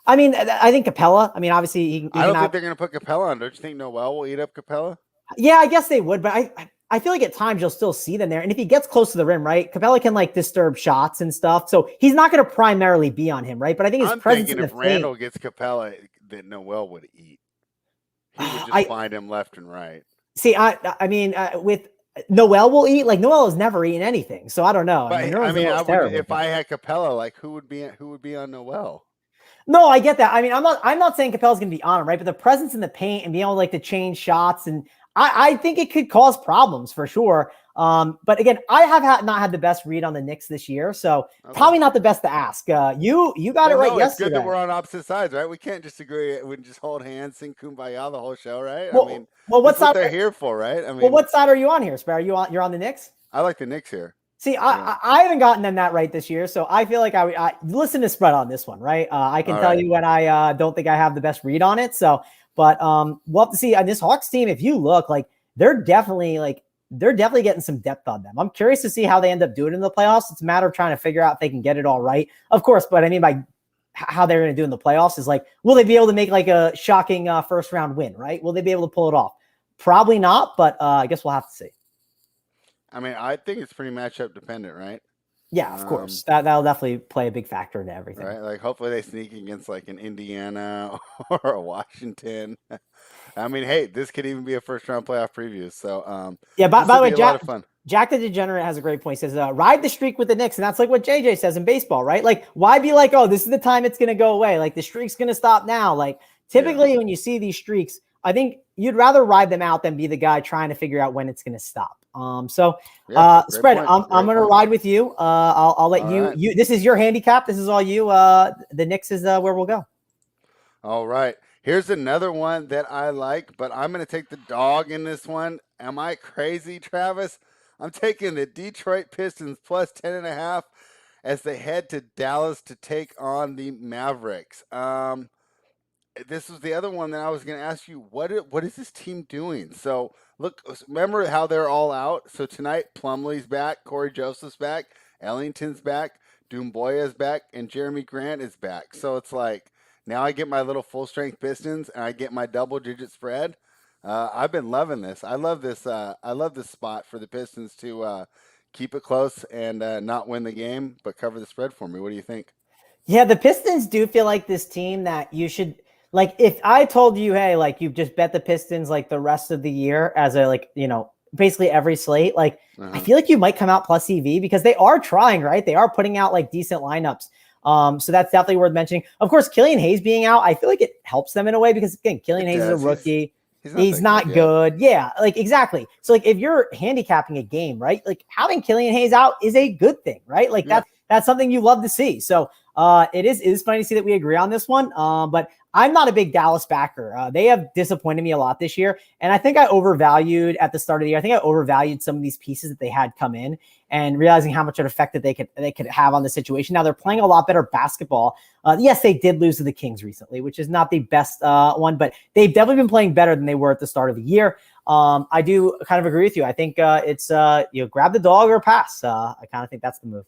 I mean, I think Capella. I mean, obviously,
I don't think they're going to put Capella on. Don't you think Noel will eat up Capella?
Yeah, I guess they would, but I feel like at times you'll still see them there. And if he gets close to the rim, right, Capella can like disturb shots and stuff. So he's not going to primarily be on him, right? But I think his presence in the
if Randall gets Capella, that Noel would eat. He would just find him left and right.
See, I mean, with Noel will eat. Like Noel has never eaten anything, so I don't know.
But, if I had Capella, like who would be on Noel?
No, I get that. I mean, I'm not saying Capella's going to be on him, right? But the presence in the paint and being able to change shots, and I think it could cause problems for sure. But again, I have not had the best read on the Knicks this year, so probably not the best to ask. You got it right yesterday. It's
good that we're on opposite sides, right? We can't disagree. We just hold hands, sing kumbaya the whole show, right?
What's
what they're here for, right?
What side are you on here, Spare? You're on the Knicks?
I like the Knicks here.
See, I haven't gotten them that right this year, so I feel like I listen to spread on this one, right? I can tell you when I don't think I have the best read on it. So, but we'll have to see on this Hawks team. If you look, like they're definitely getting some depth on them. I'm curious to see how they end up doing in the playoffs. It's a matter of trying to figure out if they can get it all right, of course. But I mean, by how they're going to do in the playoffs is like, will they be able to make like a shocking first round win, right? Will they be able to pull it off? Probably not, but I guess we'll have to see.
I mean, I think it's pretty matchup dependent, right?
Yeah, of course. That'll definitely play a big factor into everything.
Right? Like, hopefully they sneak against like an Indiana or a Washington. I mean, hey, this could even be a first-round playoff preview. So,
yeah. By the way, Jack the Degenerate has a great point. He says, "Ride the streak with the Knicks," and that's like what JJ says in baseball, right? Like, why be like, "Oh, this is the time it's going to go away"? Like, the streak's going to stop now. Like, typically when you see these streaks, I think you'd rather ride them out than be the guy trying to figure out when it's going to stop. Spread. I'm going to ride with you. I'll let you. This is your handicap. This is all you. The Knicks is where we'll go.
All right. Here's another one that I like, but I'm going to take the dog in this one. Am I crazy, Travis? I'm taking the Detroit Pistons plus 10.5 as they head to Dallas to take on the Mavericks. This was the other one that I was going to ask you. What is this team doing? So look, remember how they're all out. So tonight, Plumlee's back, Corey Joseph's back, Ellington's back, Doumbouya's back, and Jeremy Grant is back. So it's like now I get my little full strength Pistons and I get my double digit spread. I've been loving this. I love this. I love this spot for the Pistons to keep it close and not win the game, but cover the spread for me. What do you think?
Yeah, the Pistons do feel like this team that you should. Like, if I told you, hey, like, you've just bet the Pistons, like, the rest of the year as a, like, basically every slate, like, I feel like you might come out plus EV because they are trying, right? They are putting out, like, decent lineups. So that's definitely worth mentioning. Of course, Killian Hayes being out, I feel like it helps them in a way because, again, Killian Hayes is a rookie. He's not good. Yeah, like, exactly. So, like, if you're handicapping a game, right, like, having Killian Hayes out is a good thing, right? Like, that's something you love to see. So, it is funny to see that we agree on this one. But I'm not a big Dallas backer. They have disappointed me a lot this year. And I think I overvalued at the start of the year. I think I overvalued some of these pieces that they had come in and realizing how much of an effect that they could have on the situation. Now they're playing a lot better basketball. Yes, they did lose to the Kings recently, which is not the best one, but they've definitely been playing better than they were at the start of the year. I do kind of agree with you. I think it's grab the dog or pass. I kind of think that's the move.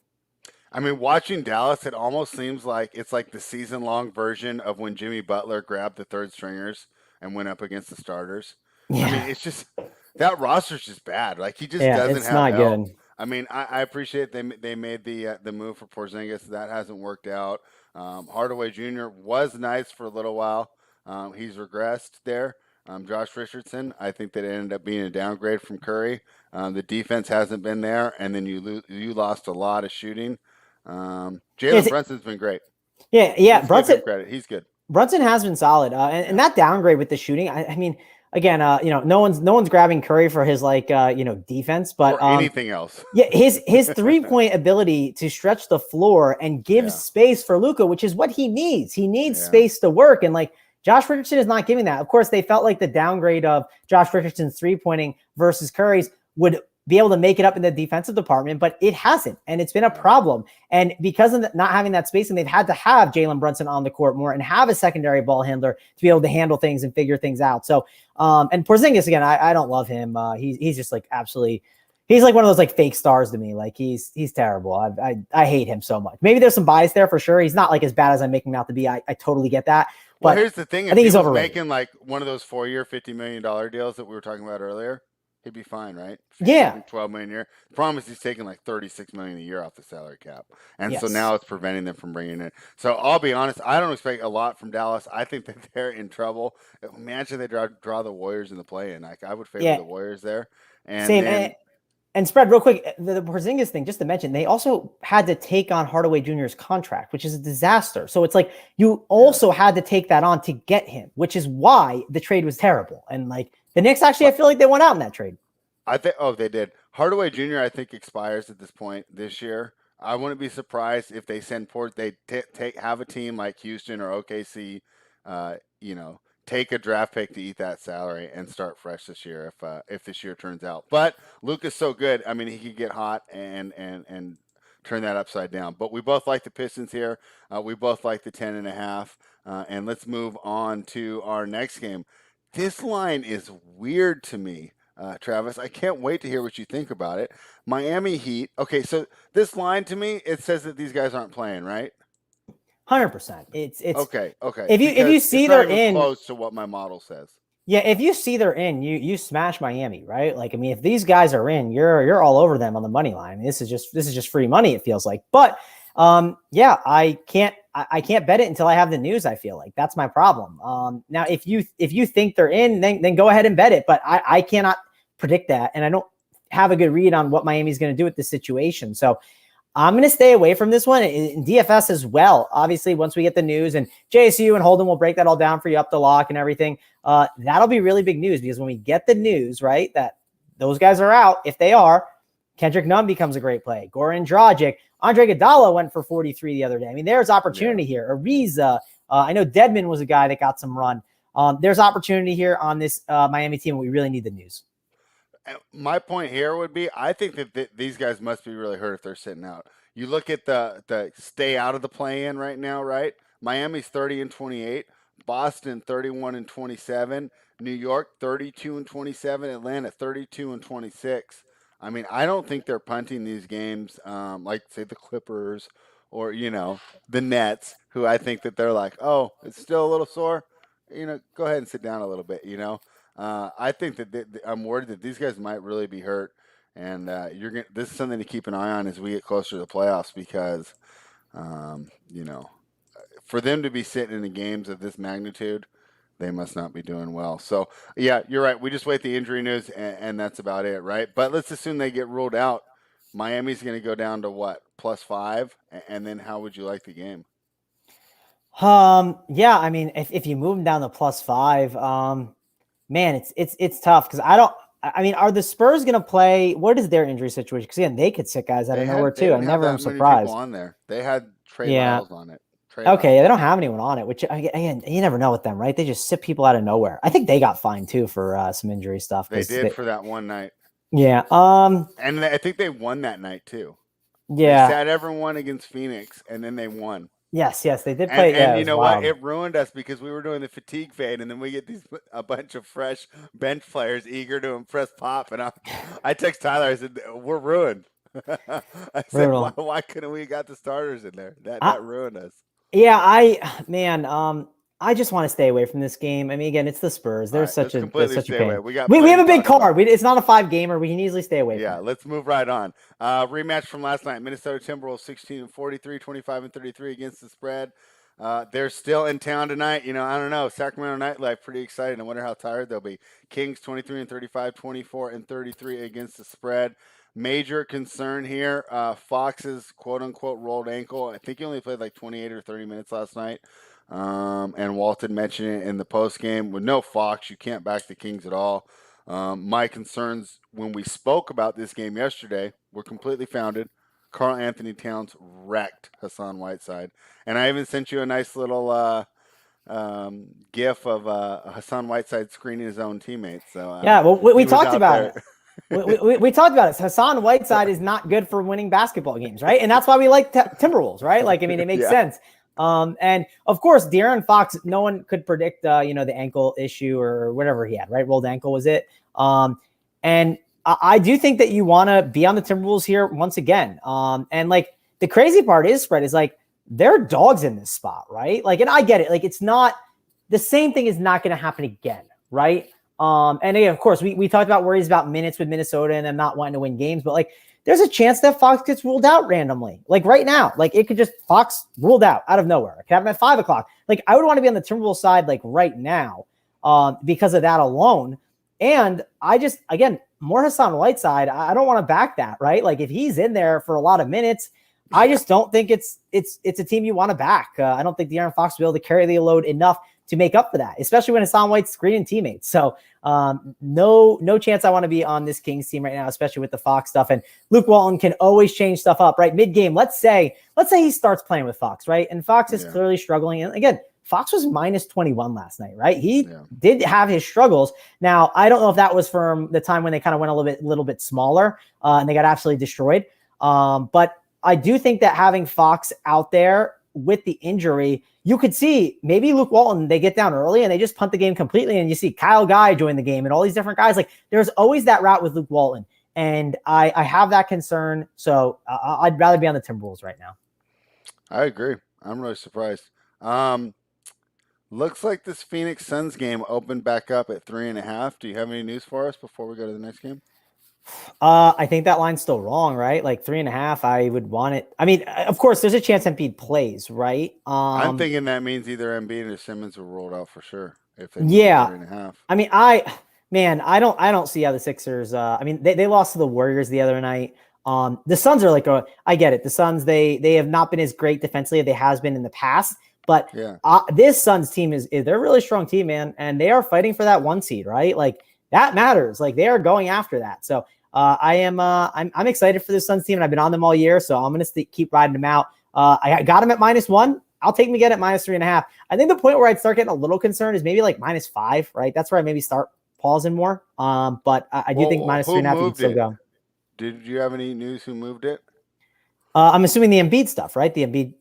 I mean, watching Dallas, it almost seems like it's like the season-long version of when Jimmy Butler grabbed the third stringers and went up against the starters. Yeah. I mean, it's just that roster's just bad. Like he just doesn't have
not
help.
Good.
I mean, I appreciate they made the move for Porzingis. That hasn't worked out. Hardaway Jr. was nice for a little while. He's regressed there. Josh Richardson, I think that it ended up being a downgrade from Curry. The defense hasn't been there, and then you lost a lot of shooting. Jalen Brunson's been great.
Yeah.
Let's give him credit. He's good.
Brunson has been solid, and that downgrade with the shooting. I mean, again, no one's grabbing Curry for his defense, but
or anything else.
Yeah, his 3-point ability to stretch the floor and give space for Luka, which is what he needs. He needs space to work, and like Josh Richardson is not giving that. Of course, they felt like the downgrade of Josh Richardson's 3-pointing versus Curry's would be able to make it up in the defensive department, but it hasn't, and it's been a problem. And because of not having that spacing, they've had to have Jalen Brunson on the court more and have a secondary ball handler to be able to handle things and figure things out. So, and Porzingis, again, I don't love him. He's just like absolutely, he's like one of those like fake stars to me. Like he's terrible. I hate him so much. Maybe there's some bias there for sure. He's not like as bad as I'm making him out to be. I totally get that.
Well, here's the thing.
I think he's overrated.
Making like one of those 4-year, $50 million deals that we were talking about earlier, he'd be fine, right?
Yeah.
$12 million a year. The problem is he's taking like $36 million a year off the salary cap. And so now it's preventing them from bringing it. So I'll be honest, I don't expect a lot from Dallas. I think that they're in trouble. Imagine they draw the Warriors in the play-in. Like I would favor the Warriors there. And
same. And spread real quick, the Porzingis thing, just to mention, they also had to take on Hardaway Jr.'s contract, which is a disaster. So it's like you also had to take that on to get him, which is why the trade was terrible. And like the Knicks actually, I feel like they went out in that trade.
I think. Oh, they did. Hardaway Jr. I think expires at this point this year. I wouldn't be surprised if they send they have a team like Houston or OKC, take a draft pick to eat that salary and start fresh this year if this year turns out. But Luka's so good. I mean, he could get hot and turn that upside down. But we both like the Pistons here. We both like the 10.5. And let's move on to our next game. This line is weird to me. Travis, I can't wait to hear what you think about it. Miami Heat. Okay, so this line to me, it says that these guys aren't playing, right?
100%. It's
okay.
If you see they're in,
close to what my model says.
Yeah, if you see they're in, you smash Miami, right? Like, I mean, if these guys are in, you're all over them on the money line. I mean, this is just free money. It feels like, but I can't bet it until I have the news. I feel like that's my problem. Now if you think they're in, then go ahead and bet it. But I cannot predict that, and I don't have a good read on what Miami's going to do with this situation. So I'm going to stay away from this one in DFS as well. Obviously, once we get the news, and JSU and Holden will break that all down for you up the lock and everything, that'll be really big news, because when we get the news, right, that those guys are out, if they are, Kendrick Nunn becomes a great play. Goran Dragic, Andre Iguodala went for 43 the other day. I mean, there's opportunity here. Ariza, I know Dedmon was a guy that got some run. There's opportunity here on this Miami team. We really need the news.
My point here would be, I think that these guys must be really hurt if they're sitting out. You look at the stay out of the play-in right now, right? Miami's 30-28, Boston 31-27, New York 32-27, Atlanta 32-26. I mean, I don't think they're punting these games like, say, the Clippers or, the Nets, who I think that they're like, oh, it's still a little sore. Go ahead and sit down a little bit, I think that I'm worried that these guys might really be hurt, and this is something to keep an eye on as we get closer to the playoffs, because, for them to be sitting in the games of this magnitude, they must not be doing well. So, yeah, you're right. We just wait the injury news, and that's about it, right? But let's assume they get ruled out. Miami's going to go down to what, +5, and then how would you like the game?
Yeah, I mean, if you move them down to +5, man, it's tough, because are the Spurs going to play? What is their injury situation? Because again, they could sit guys out of nowhere too. I never am surprised.
On there, they had Trey Lyles on it.
Okay, they don't have anyone on it, which again, you never know with them, right? They just sit people out of nowhere. I think they got fined too for some injury stuff.
They did for that one night.
Yeah.
And I think they won that night too.
Yeah.
They sat everyone against Phoenix, and then they won.
Yes, they did play.
And you know what? It ruined us, because we were doing the fatigue fade, and then we get a bunch of fresh bench players eager to impress Pop. And I text Tyler. I said, "We're ruined." I said, "Why couldn't we got the starters in there?" That ruined us.
Yeah, I just want to stay away from this game. I mean, again, it's the Spurs. They're such a pain. We have a big card. It's not a 5-gamer. We can easily stay away from it.
Yeah, let's move right on. Rematch from last night. Minnesota Timberwolves 16-43, 25-33 against the spread. They're still in town tonight. I don't know. Sacramento nightlife, pretty excited. I wonder how tired they'll be. Kings 23-35, 24-33 against the spread. Major concern here. Fox's quote unquote rolled ankle. I think he only played like 28 or 30 minutes last night. And Walton mentioned it in the post game. With no Fox, you can't back the Kings at all. My concerns when we spoke about this game yesterday were completely founded. Karl Anthony Towns wrecked Hassan Whiteside. And I even sent you a nice little gif of Hassan Whiteside screening his own teammates. So
yeah, well, we talked about it. we talked about it. Hassan Whiteside is not good for winning basketball games, right? And that's why we like Timberwolves, right? Like, I mean, it makes sense. And of course, De'Aaron Fox, no one could predict, the ankle issue or whatever he had, right? Rolled ankle was it? And I do think that you want to be on the Timberwolves here once again. And like the crazy part is, Fred, is like they're dogs in this spot, right? Like, and I get it. Like, it's not the same thing is not going to happen again, right? And again, of course, we talked about worries about minutes with Minnesota and them not wanting to win games, but like there's a chance that Fox gets ruled out randomly. Like right now, like it could just Fox ruled out of nowhere. I could have him at 5 o'clock. Like I would want to be on the Timberwolves side like right now because of that alone. And I just, again, more Hassan Whiteside, I don't want to back that, right? Like if he's in there for a lot of minutes, I just don't think it's a team you want to back. I don't think De'Aaron Fox will be able to carry the load enough to make up for that, especially when Hassan White's screening teammates. So no chance I want to be on this Kings team right now, especially with the Fox stuff. And Luke Walton can always change stuff up, right? Mid-game, let's say he starts playing with Fox, right? And Fox is clearly struggling. And again, Fox was minus 21 last night, right? He did have his struggles. Now, I don't know if that was from the time when they kind of went a little bit smaller and they got absolutely destroyed. But I do think that having Fox out there with the injury, you could see maybe Luke Walton, they get down early and they just punt the game completely. And you see Kyle Guy join the game and all these different guys. Like there's always that route with Luke Walton. And I have that concern. So I'd rather be on the Timberwolves right now.
I agree. I'm really surprised. Looks like this Phoenix Suns game opened back up at 3.5. Do you have any news for us before we go to the next game?
I think that line's still wrong, right? Like 3.5, I would want it. I mean, of course, there's a chance Embiid plays, right?
I'm thinking that means either Embiid or Simmons were rolled out for sure. If they 3.5.
I mean, I don't see how the Sixers. I mean, they lost to the Warriors the other night. The Suns are like, I get it. The Suns, they have not been as great defensively as they has been in the past. But this Suns team they're a really strong team, man, and they are fighting for that 1 seed, right? Like that matters. Like they are going after that. So I'm excited for this Suns team, and I've been on them all year, so I'm going to keep riding them out. I got them at -1. I'll take them again at -3.5. I think the point where I'd start getting a little concerned is maybe like -5, right? That's where I maybe start pausing more. But I do think -3.5 you can still go.
Did you have any news who moved it?
I'm assuming the Embiid stuff, right? The Embiid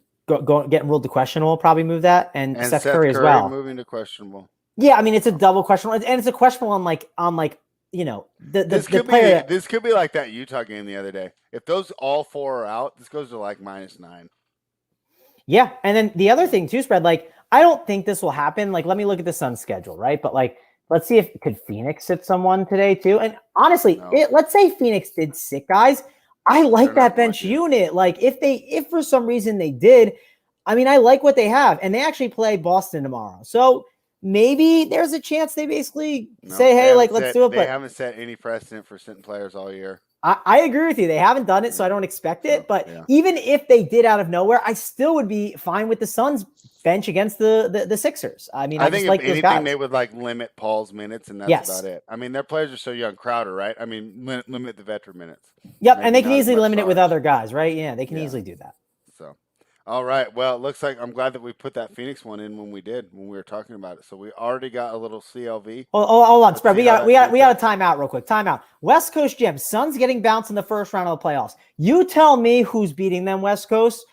getting ruled to questionable will probably move that, and Seth Curry as well.
Moving to questionable.
Yeah, I mean it's a double questionable, and it's a questionable on like the player.
This could be like that Utah game the other day. If those all 4 are out, this goes to like -9.
Yeah, and then the other thing too, Spread, like I don't think this will happen. Like let me look at the Suns schedule, right? But like let's see if could Phoenix sit someone today too. And honestly, let's say Phoenix did sit guys. I like that bench unit. Like if for some reason they did, I mean I like what they have, and they actually play Boston tomorrow. So maybe there's a chance they basically say, hey, like, let's do it.
They haven't set any precedent for sitting players all year.
I agree with you. They haven't done it, so I don't expect it. But even if they did out of nowhere, I still would be fine with the Suns bench against the Sixers. I mean, I think if anything,
they would like limit Paul's minutes, and that's about it. I mean, their players are so young. Crowder, right? I mean, limit the veteran minutes.
Yep, and they can easily limit it with other guys, right? Yeah, they can easily do that.
So. All right. Well, it looks like I'm glad that we put that Phoenix one in when we were talking about it. So we already got a little CLV.
Hold on, Spread. We got a timeout real quick. Timeout. West Coast Gym. Suns getting bounced in the first round of the playoffs. You tell me who's beating them, West Coast.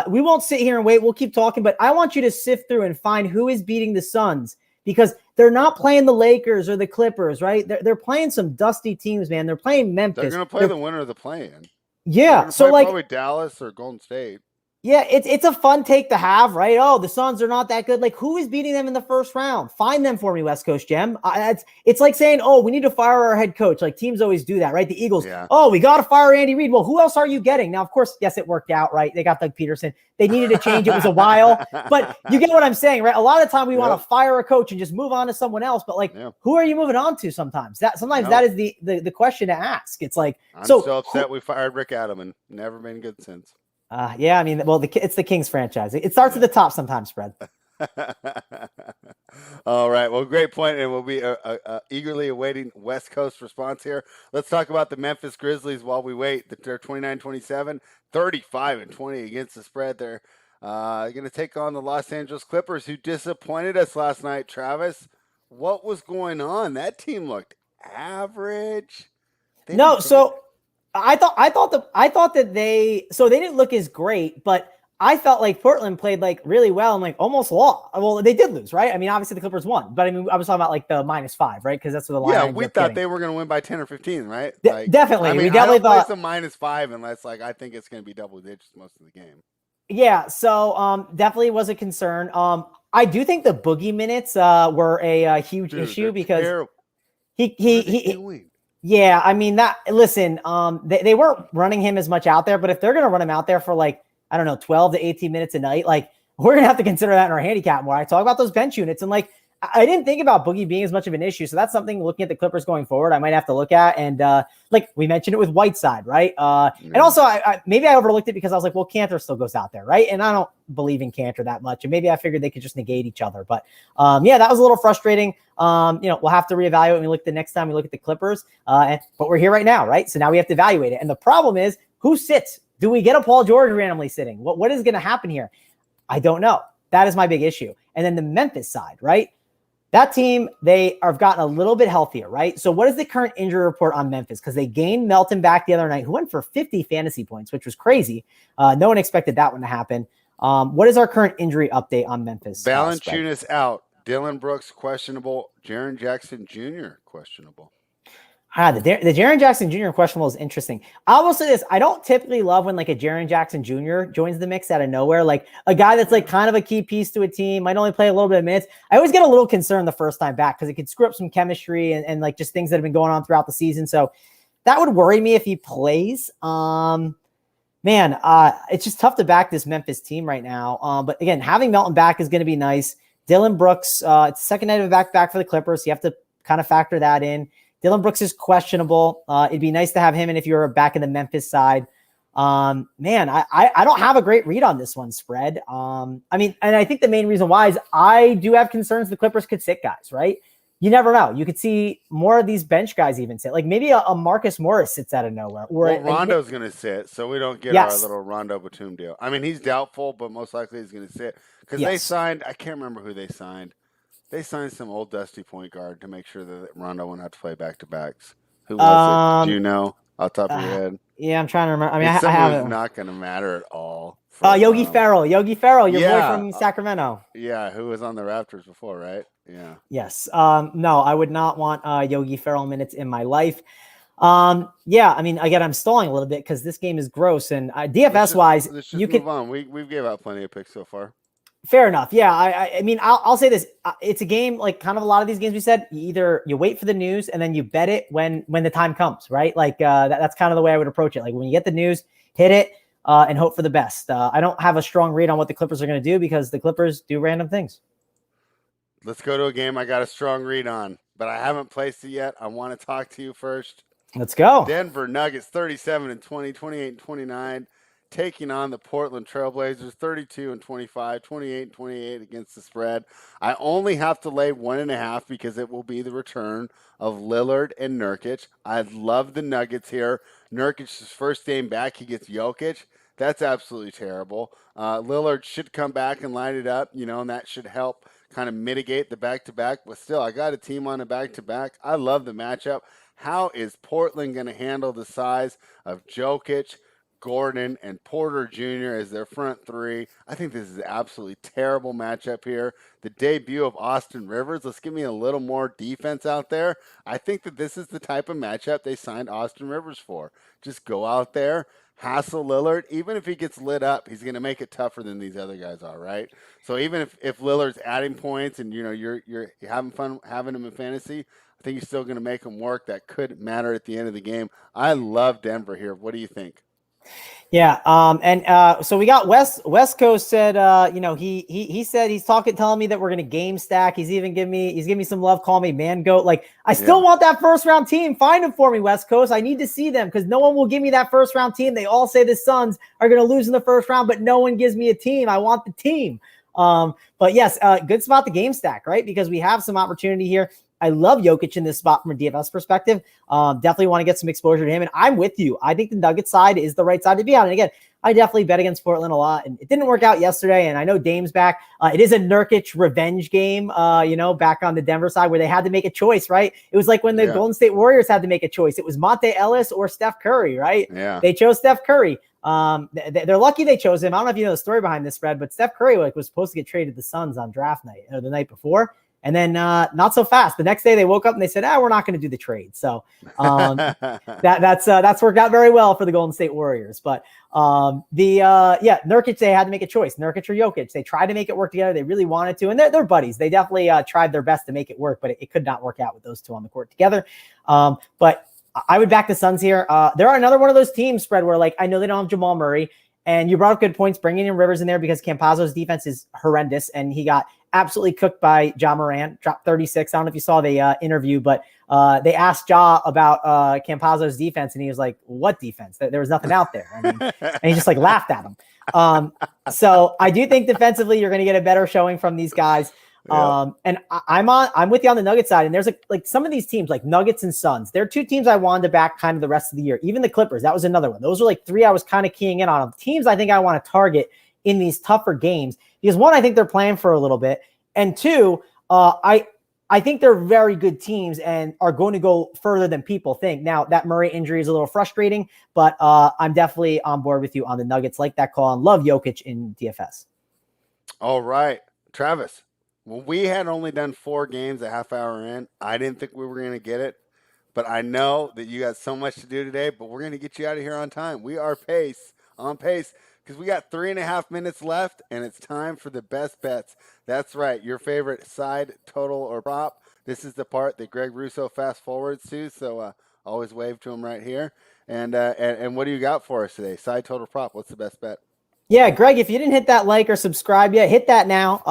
We won't sit here and wait. We'll keep talking, but I want you to sift through and find who is beating the Suns because they're not playing the Lakers or the Clippers, right? They're playing some dusty teams, man. They're playing Memphis.
They're going to play the winner of the play-in.
Yeah. So like
probably Dallas or Golden State.
Yeah, it's a fun take to have, right? Oh, the Suns are not that good. Like, who is beating them in the first round? Find them for me, West Coast Gem. It's like saying, oh, we need to fire our head coach. Like, teams always do that, right? The Eagles,
Yeah.
oh, we got to fire Andy Reid. Well, who else are you getting? Now, of course, yes, it worked out, right? They got Doug Peterson. They needed to change. It was a while, but you get what I'm saying, right? A lot of the time we want to fire a coach and just move on to someone else, but like, who are you moving on to sometimes? That is the question to ask. It's like,
I'm so upset we fired Rick Adelman. Never been good since.
Yeah, I mean, well, it's the Kings franchise. It starts at the top sometimes, Spread.
All right. Well, great point, and we'll be eagerly awaiting West Coast response here. Let's talk about the Memphis Grizzlies while we wait. They're 29-27, 35-20 against the spread. They're going to take on the Los Angeles Clippers, who disappointed us last night. Travis, what was going on? That team looked average.
I thought that they didn't look as great, but I felt like Portland played like really well and like almost lost. Well, they did lose, right? I mean, obviously the Clippers won, but I mean, I was talking about like the -5, right? Because that's what the line.
Yeah, we thought they were going to win by 10 or 15, right?
Definitely,
I mean,
we definitely thought
a -5 unless I think it's going to be double digits most of the game.
Yeah, so definitely was a concern. I do think the Boogie minutes were a huge issue because
terrible.
he yeah, I mean listen, they weren't running him as much out there, but if they're going to run him out there for like, I don't know, 12 to 18 minutes a night, like we're going to have to consider that in our handicap more. I talk about those bench units and like, I didn't think about Boogie being as much of an issue. So that's something looking at the Clippers going forward, I might have to look at. And like we mentioned it with Whiteside, right? And also maybe I overlooked it because I was like, well, Cantor still goes out there, right? And I don't believe in Cantor that much. And maybe I figured they could just negate each other. But yeah, that was a little frustrating. We'll have to reevaluate when we look the next time we look at the Clippers. But we're here right now, right? So now we have to evaluate it. And the problem is, who sits? Do we get a Paul George randomly sitting? What is going to happen here? I don't know. That is my big issue. And then the Memphis side, right? That team, they have gotten a little bit healthier, right? So what is the current injury report on Memphis? Because they gained Melton back the other night, who went for 50 fantasy points, which was crazy. No one expected that one to happen. What is our current injury update on Memphis?
Valanciunas out. Dylan Brooks questionable. Jaren Jackson Jr. questionable.
The Jaren Jackson Jr. questionable is interesting. I will say this. I don't typically love when like a Jaren Jackson Jr. joins the mix out of nowhere. Like a guy that's like kind of a key piece to a team, might only play a little bit of minutes. I always get a little concerned the first time back because it could screw up some chemistry and like just things that have been going on throughout the season. So that would worry me if he plays. It's just tough to back this Memphis team right now. But again, having Melton back is going to be nice. Dylan Brooks, it's the second night of back for the Clippers. So you have to kind of factor that in. Dylan Brooks is questionable. It'd be nice to have him in if you're back in the Memphis side. I don't have a great read on this one, Spread. And I think the main reason why is I do have concerns the Clippers could sit guys, right? You never know. You could see more of these bench guys even sit. Like maybe a Marcus Morris sits out of nowhere.
Rondo's going to sit, so we don't get our little Rondo Batum deal. I mean, he's doubtful, but most likely he's going to sit. Because they signed, I can't remember who they signed. They signed some old dusty point guard to make sure that Rondo wouldn't have to play back-to-backs. Who was it? Do you know off the top of your head?
Yeah, I'm trying to remember. I mean, I have it.
Not going to matter at all.
Yogi Ferrell, your boy from Sacramento.
Yeah, who was on the Raptors before, right? Yeah.
Yes. No, I would not want Yogi Ferrell minutes in my life. I mean, again, I'm stalling a little bit because this game is gross. And DFS-wise,
you can move on. We've gave out plenty of picks so far.
Fair enough. Yeah. I mean, I'll say this. It's a game like kind of a lot of these games we said, you wait for the news and then you bet it when the time comes, right? Like that's kind of the way I would approach it. Like when you get the news, hit it and hope for the best. I don't have a strong read on what the Clippers are going to do because the Clippers do random things.
Let's go to a game I got a strong read on, but I haven't placed it yet. I want to talk to you first.
Let's go.
Denver Nuggets 37-20, 28-29. Taking on the Portland Trailblazers 32-25, 28-28 against the spread. I only have to lay 1.5 because it will be the return of Lillard and Nurkic. I love the Nuggets here. Nurkic's first game back, he gets Jokic. That's absolutely terrible. Lillard should come back and line it up, and that should help kind of mitigate the back-to-back. But still, I got a team on a back-to-back. I love the matchup. How is Portland going to handle the size of Jokic, Gordon, and Porter Jr. as their front three? I think this is an absolutely terrible matchup here. The debut of Austin Rivers. Let's give me a little more defense out there. I think that this is the type of matchup they signed Austin Rivers for. Just go out there, hassle Lillard. Even if he gets lit up, he's going to make it tougher than these other guys are, right? So even if Lillard's adding points and you're having fun having him in fantasy, I think you're still going to make him work. That could matter at the end of the game. I love Denver here. What do you think?
Yeah. So we got West Coast said, he said he's telling me that we're going to game stack. He's giving me some love, call me man goat. Like I still want that first round team. Find them for me, West Coast. I need to see them because no one will give me that first round team. They all say the Suns are going to lose in the first round, but no one gives me a team. I want the team. But yes, good spot the game stack, right? Because we have some opportunity here. I love Jokic in this spot from a DFS perspective. Definitely want to get some exposure to him. And I'm with you. I think the Nuggets side is the right side to be on. And again, I definitely bet against Portland a lot. And it didn't work out yesterday. And I know Dame's back. It is a Nurkic revenge game, back on the Denver side where they had to make a choice, right? It was like when the Golden State Warriors had to make a choice. It was Monte Ellis or Steph Curry, right?
Yeah.
They chose Steph Curry. They're lucky they chose him. I don't know if you know the story behind this, Fred, but Steph Curry was supposed to get traded to the Suns on draft night or the night before. And then not so fast. The next day they woke up and they said, we're not going to do the trade. So that's worked out very well for the Golden State Warriors. But Nurkic, they had to make a choice. Nurkic or Jokic. They tried to make it work together. They really wanted to. And they're buddies. They definitely tried their best to make it work, but it could not work out with those two on the court together. But I would back the Suns here. There are another one of those teams, Fred, where I know they don't have Jamal Murray. And you brought up good points, bringing in Rivers in there because Campazzo's defense is horrendous. And he got absolutely cooked by Ja Morant, dropped 36. I don't know if you saw the interview, but they asked Ja about Campazzo's defense. And he was like, what defense? There was nothing out there. And he just laughed at him. So I do think defensively, you're going to get a better showing from these guys. And I'm with you on the Nuggets side. And there's like some of these teams like Nuggets and Suns. They're two teams I wanted to back kind of the rest of the year. Even the Clippers, that was another one. Those are three I was kind of keying in on. Teams I think I want to target in these tougher games because one, I think they're playing for a little bit. And two, I think they're very good teams and are going to go further than people think. Now that Murray injury is a little frustrating, but I'm definitely on board with you on the Nuggets. Like that call and love Jokic in DFS.
All right, Travis. Well, we had only done 4 games a half hour in. I didn't think we were going to get it, but I know that you got so much to do today, but we're going to get you out of here on time. We are on pace, because we got 3.5 minutes left, and it's time for the best bets. That's right, your favorite side, total, or prop. This is the part that Greg Russo fast forwards to, so always wave to him right here. And what do you got for us today? Side, total, prop. What's the best bet?
Yeah, Greg, if you didn't hit that like or subscribe yet, hit that now.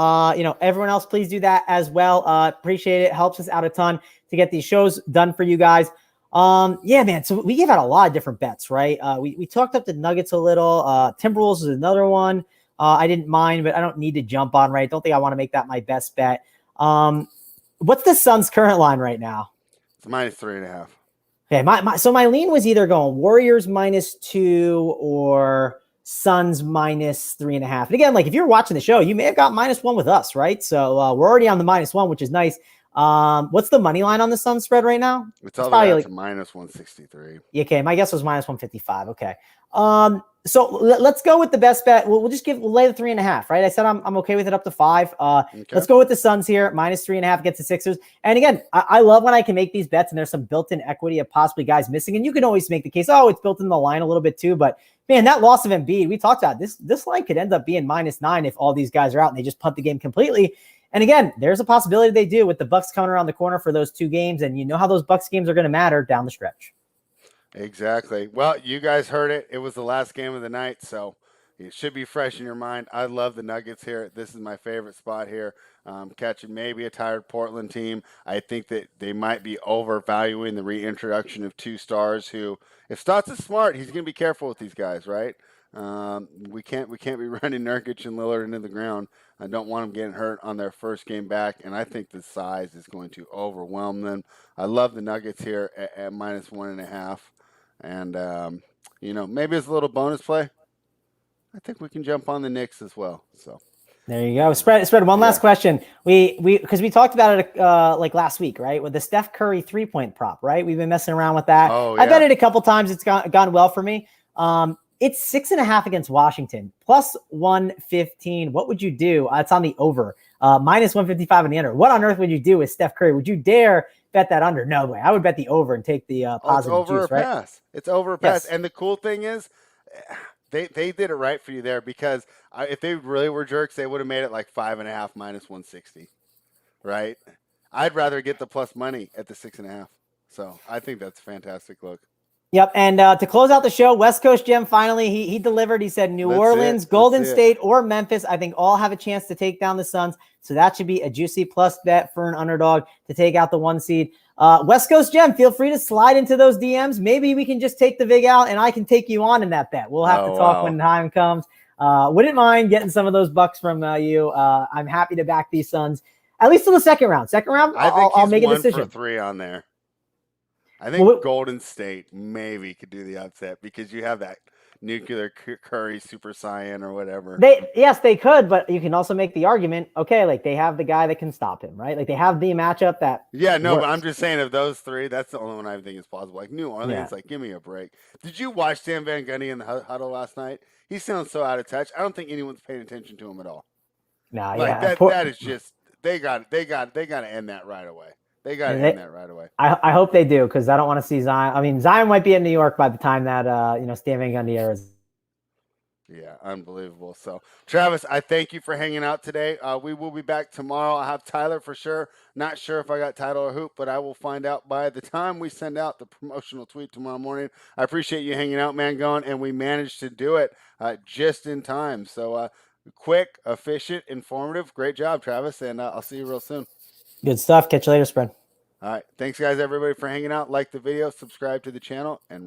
Everyone else, please do that as well. Appreciate it. Helps us out a ton to get these shows done for you guys. Man. So we gave out a lot of different bets, right? We talked up the Nuggets a little. Timberwolves is another one. I didn't mind, but I don't need to jump on, right? Don't think I want to make that my best bet. What's the Suns' current line right now?
It's -3.5.
Okay, so my lean was either going Warriors -2 or Suns -3.5. And again, if you're watching the show, you may have got -1 with us, right? So we're already on the -1, which is nice. What's the money line on the Suns spread right now?
It's all the way up to -163.
Okay, my guess was -155. Okay. So let's go with the best bet. We'll lay the 3.5, right? I said I'm okay with it up to 5. Okay. Let's go with the Suns here, -3.5 against the Sixers. And again, I love when I can make these bets and there's some built-in equity of possibly guys missing. And you can always make the case, it's built in the line a little bit too. But man, that loss of Embiid, we talked about this line could end up being -9 if all these guys are out and they just punt the game completely. And again, there's a possibility they do with the Bucks coming around the corner for those 2 games. And you know how those Bucks games are going to matter down the stretch.
Exactly. Well, you guys heard it. It was the last game of the night, so it should be fresh in your mind. I love the Nuggets here. This is my favorite spot here. Catching maybe a tired Portland team. I think that they might be overvaluing the reintroduction of 2 stars who, if Stotts is smart, he's going to be careful with these guys, right? We can't be running Nurkic and Lillard into the ground. I don't want them getting hurt on their first game back, and I think the size is going to overwhelm them. I love the Nuggets here at -1.5. And, maybe it's a little bonus play. I think we can jump on the Knicks as well. So
there you go. Spread. One last question. Because we talked about it last week, right? With the Steph Curry 3-point prop, right? We've been messing around with that.
Oh, yeah.
I bet it a couple times. It's gone well for me. It's 6.5 against Washington, +115. What would you do? It's on the over, -155 on the under. What on earth would you do with Steph Curry? Would you dare bet that under? No way. I would bet the over and take the positive
it's over
juice,
a
right?
pass. It's over a pass.
Yes.
And the cool thing is, they did it right for you there because if they really were jerks, they would have made it like 5.5 minus 160, right? I'd rather get the plus money at the 6.5. So I think that's a fantastic look.
Yep, and to close out the show, West Coast Gem finally he delivered. He said New Orleans, Golden State, or Memphis. I think all have a chance to take down the Suns. So that should be a juicy plus bet for an underdog to take out the 1 seed. West Coast Gem, feel free to slide into those DMs. Maybe we can just take the vig out and I can take you on in that bet. We'll have to talk when time comes. Wouldn't mind getting some of those bucks from you. I'm happy to back these Suns, at least in the second round. Second round, I'll make a decision.
1 for 3 on there. I think Golden State maybe could do the upset because you have that nuclear Curry Super Saiyan or whatever.
Yes, they could, but you can also make the argument, okay, like they have the guy that can stop him, right? Like they have the matchup that
works. But I'm just saying of those 3, that's the only one I think is plausible. Like New Orleans, like give me a break. Did you watch Stan Van Gundy in the huddle last night? He sounds so out of touch. I don't think anyone's paying attention to him at all.
No,
that is just they got to end that right away. They got to end that right away.
I hope they do because I don't want to see Zion. I mean, Zion might be in New York by the time that Stan Van Gundy era is.
Yeah, unbelievable. So, Travis, I thank you for hanging out today. We will be back tomorrow. I have Tyler for sure. Not sure if I got title or hoop, but I will find out by the time we send out the promotional tweet tomorrow morning. I appreciate you hanging out, Mangone, and we managed to do it just in time. So, quick, efficient, informative. Great job, Travis, and I'll see you real soon.
Good stuff. Catch you later, Spread.
All right. Thanks, guys, everybody, for hanging out. Like the video, subscribe to the channel, and